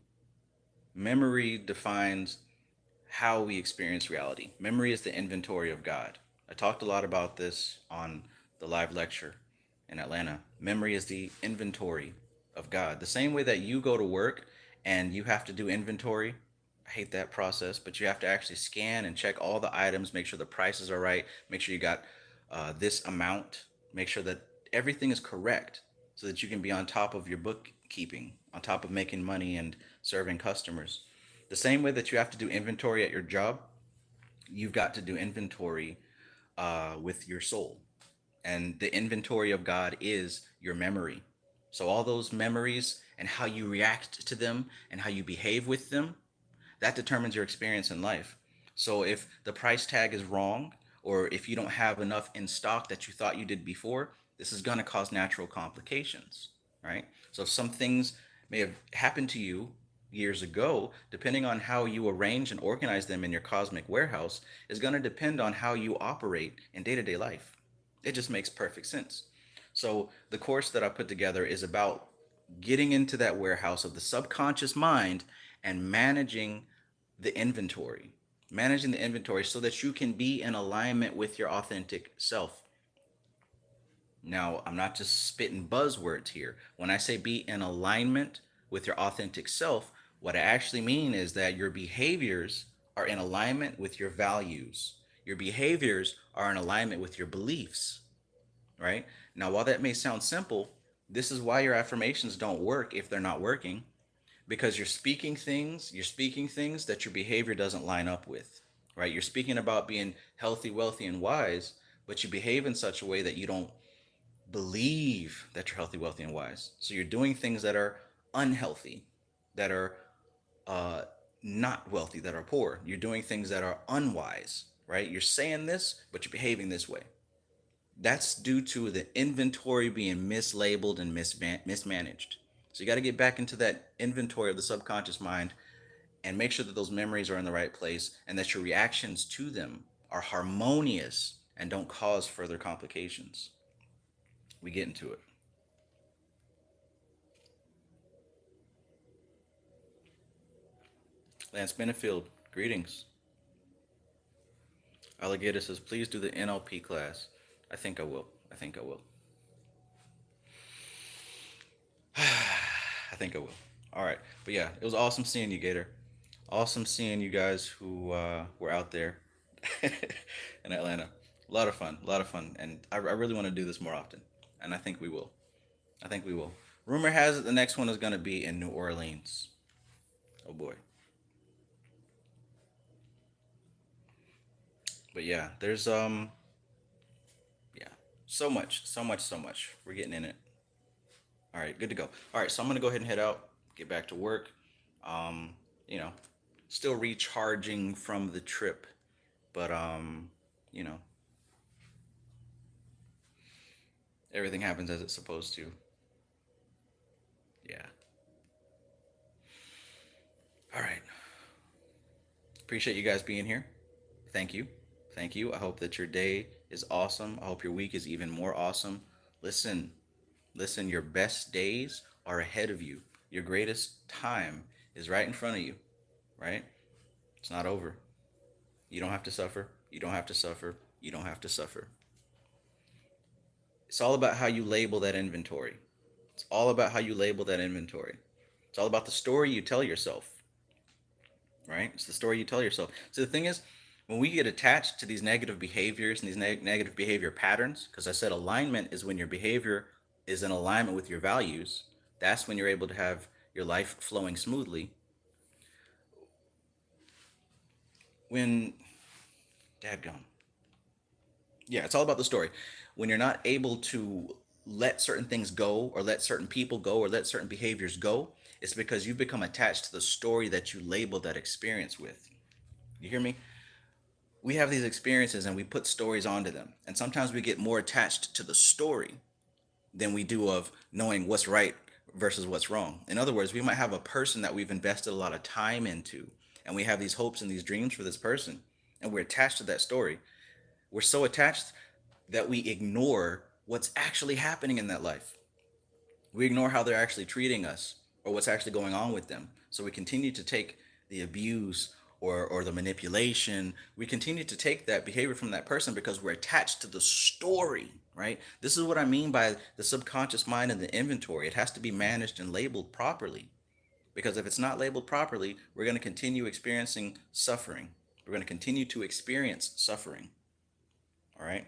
defines how we experience reality. Memory is the inventory of God. I talked a lot about this on the live lecture in Atlanta. Memory is the inventory of God. The same way that you go to work and you have to do inventory. I hate that process, but you have to actually scan and check all the items, make sure the prices are right, make sure you got this amount, make sure that everything is correct so that you can be on top of your bookkeeping, on top of making money and serving customers. The same way that you have to do inventory at your job, you've got to do inventory with your soul. And the inventory of God is your memory. So, all those memories and how you react to them and how you behave with them, that determines your experience in life. So, if the price tag is wrong, or if you don't have enough in stock that you thought you did before, this is going to cause natural complications, right? So, some things may have happened to you years ago, depending on how you arrange and organize them in your cosmic warehouse, is going to depend on how you operate in day to day life. It just makes perfect sense. So, the course that I put together is about getting into that warehouse of the subconscious mind and managing the inventory so that you can be in alignment with your authentic self. Now, I'm not just spitting buzzwords here. When I say be in alignment with your authentic self, what I actually mean is that your behaviors are in alignment with your values. Your behaviors are in alignment with your beliefs, right? Now, while that may sound simple, this is why your affirmations don't work if they're not working because you're speaking things that your behavior doesn't line up with, right? You're speaking about being healthy, wealthy, and wise, but you behave in such a way that you don't believe that you're healthy, wealthy, and wise. So you're doing things that are unhealthy, that are uh, not wealthy, that are poor. You're doing things that are unwise, right? You're saying this, but you're behaving this way. That's due to the inventory being mislabeled and mismanaged. So you got to get back into that inventory of the subconscious mind and make sure that those memories are in the right place and that your reactions to them are harmonious and don't cause further complications. We get into it. Lance Benefield, greetings. Alligator says, please do the NLP class. I think I will. I think I will. I think I will. All right. But yeah, it was awesome seeing you, Gator. Awesome seeing you guys who were out there in Atlanta. A lot of fun. A lot of fun. And I really want to do this more often. And I think we will. I think we will. Rumor has it the next one is going to be in New Orleans. Oh boy. But yeah, there's yeah, so much, so much, so much. We're getting in it. All right, good to go. All right, so I'm gonna go ahead and head out, get back to work. Um, you know, still recharging from the trip, but you know, everything happens as it's supposed to. Yeah. All right. Appreciate you guys being here. Thank you. Thank you. I hope that your day is awesome. I hope your week is even more awesome. Listen, listen, your best days are ahead of you. Your greatest time is right in front of you, right? It's not over. You don't have to suffer. You don't have to suffer. You don't have to suffer. It's all about how you label that inventory. It's all about how you label that inventory. It's all about the story you tell yourself, right? It's the story you tell yourself. So the thing is, when we get attached to these negative behaviors and these negative behavior patterns, because I said alignment is when your behavior is in alignment with your values, that's when you're able to have your life flowing smoothly. When, dadgum, yeah, it's all about the story. When you're not able to let certain things go or let certain people go or let certain behaviors go, it's because you've become attached to the story that you label that experience with. You hear me? We have these experiences and we put stories onto them. And sometimes we get more attached to the story than we do of knowing what's right versus what's wrong. In other words, we might have a person that we've invested a lot of time into, and we have these hopes and these dreams for this person, and we're attached to that story. We're so attached that we ignore what's actually happening in that life. We ignore how they're actually treating us or what's actually going on with them. So we continue to take the abuse or the manipulation. We continue to take that behavior from that person because we're attached to the story, right? This is what I mean by the subconscious mind and the inventory. It has to be managed and labeled properly. Because if it's not labeled properly, we're going to continue experiencing suffering. We're going to continue to experience suffering. All right.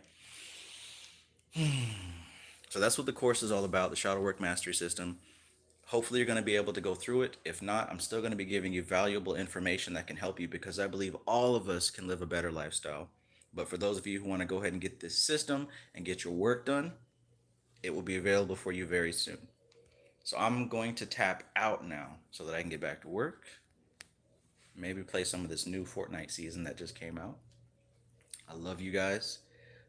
So that's what the course is all about, the Shadow Work Mastery System. Hopefully you're going to be able to go through it. If not, I'm still going to be giving you valuable information that can help you because I believe all of us can live a better lifestyle. But for those of you who want to go ahead and get this system and get your work done, it will be available for you very soon. So I'm going to tap out now so that I can get back to work. Maybe play some of this new Fortnite season that just came out. I love you guys.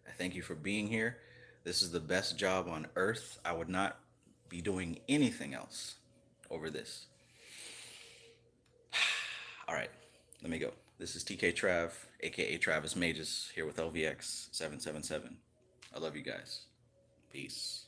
I thank you for being here. This is the best job on earth. I would not be doing anything else over this. All right, let me go. This is TK Trav, aka Travis Mages, here with LVX777. I love you guys. Peace.